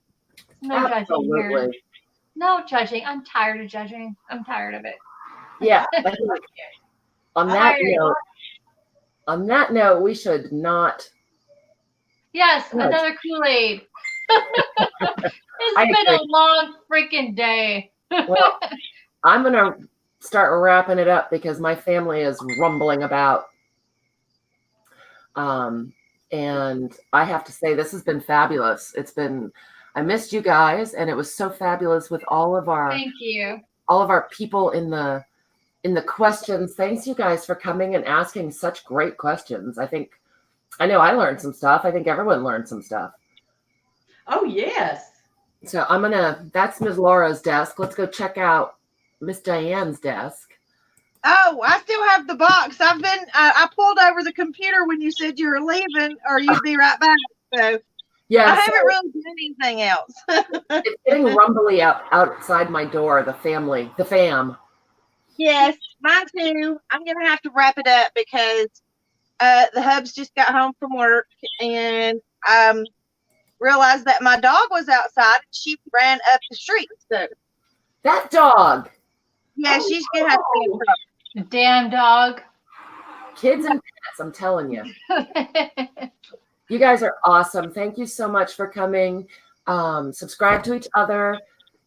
No judging here. No judging. I'm tired of judging. I'm tired of it. Yeah. On that note, we should not. Yes, another Kool-Aid. It's been a long freaking day. Well, I'm going to start wrapping it up because my family is rumbling about. And I have to say, this has been fabulous. I missed you guys, and it was so fabulous with all of our people in the questions. Thanks you guys for coming and asking such great questions. I know I learned some stuff. I think everyone learned some stuff. Oh, yes. So that's Ms. Laura's desk. Let's go check out Miss Diane's desk. Oh, I still have the box. I pulled over the computer when you said you were leaving, or you'd be right back. So yeah, I haven't really done anything else. It's getting rumbly outside my door, the fam. Yes, mine too. I'm going to have to wrap it up because the hubs just got home from work and realized that my dog was outside and she ran up the street. So that dog. Yeah, she's gonna have to be in trouble. The damn dog. Kids and pets, I'm telling you. You guys are awesome. Thank you so much for coming. Subscribe to each other.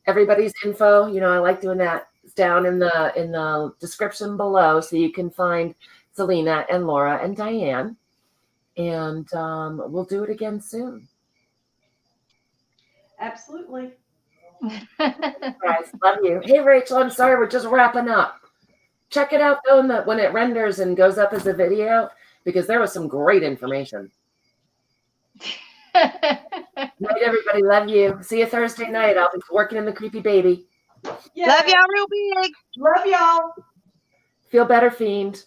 Everybody's info, you know, I like doing that. It's down in the description below, so you can find Selena and Laura and Diane. And we'll do it again soon. Absolutely. Guys, love you. Hey, Rachel, I'm sorry, we're just wrapping up. Check it out, though, when it renders and goes up as a video, because there was some great information. Night, everybody. Love you. See you Thursday night. I'll be working in the creepy baby. Yeah. Love y'all real big. Love y'all. Feel better, fiend.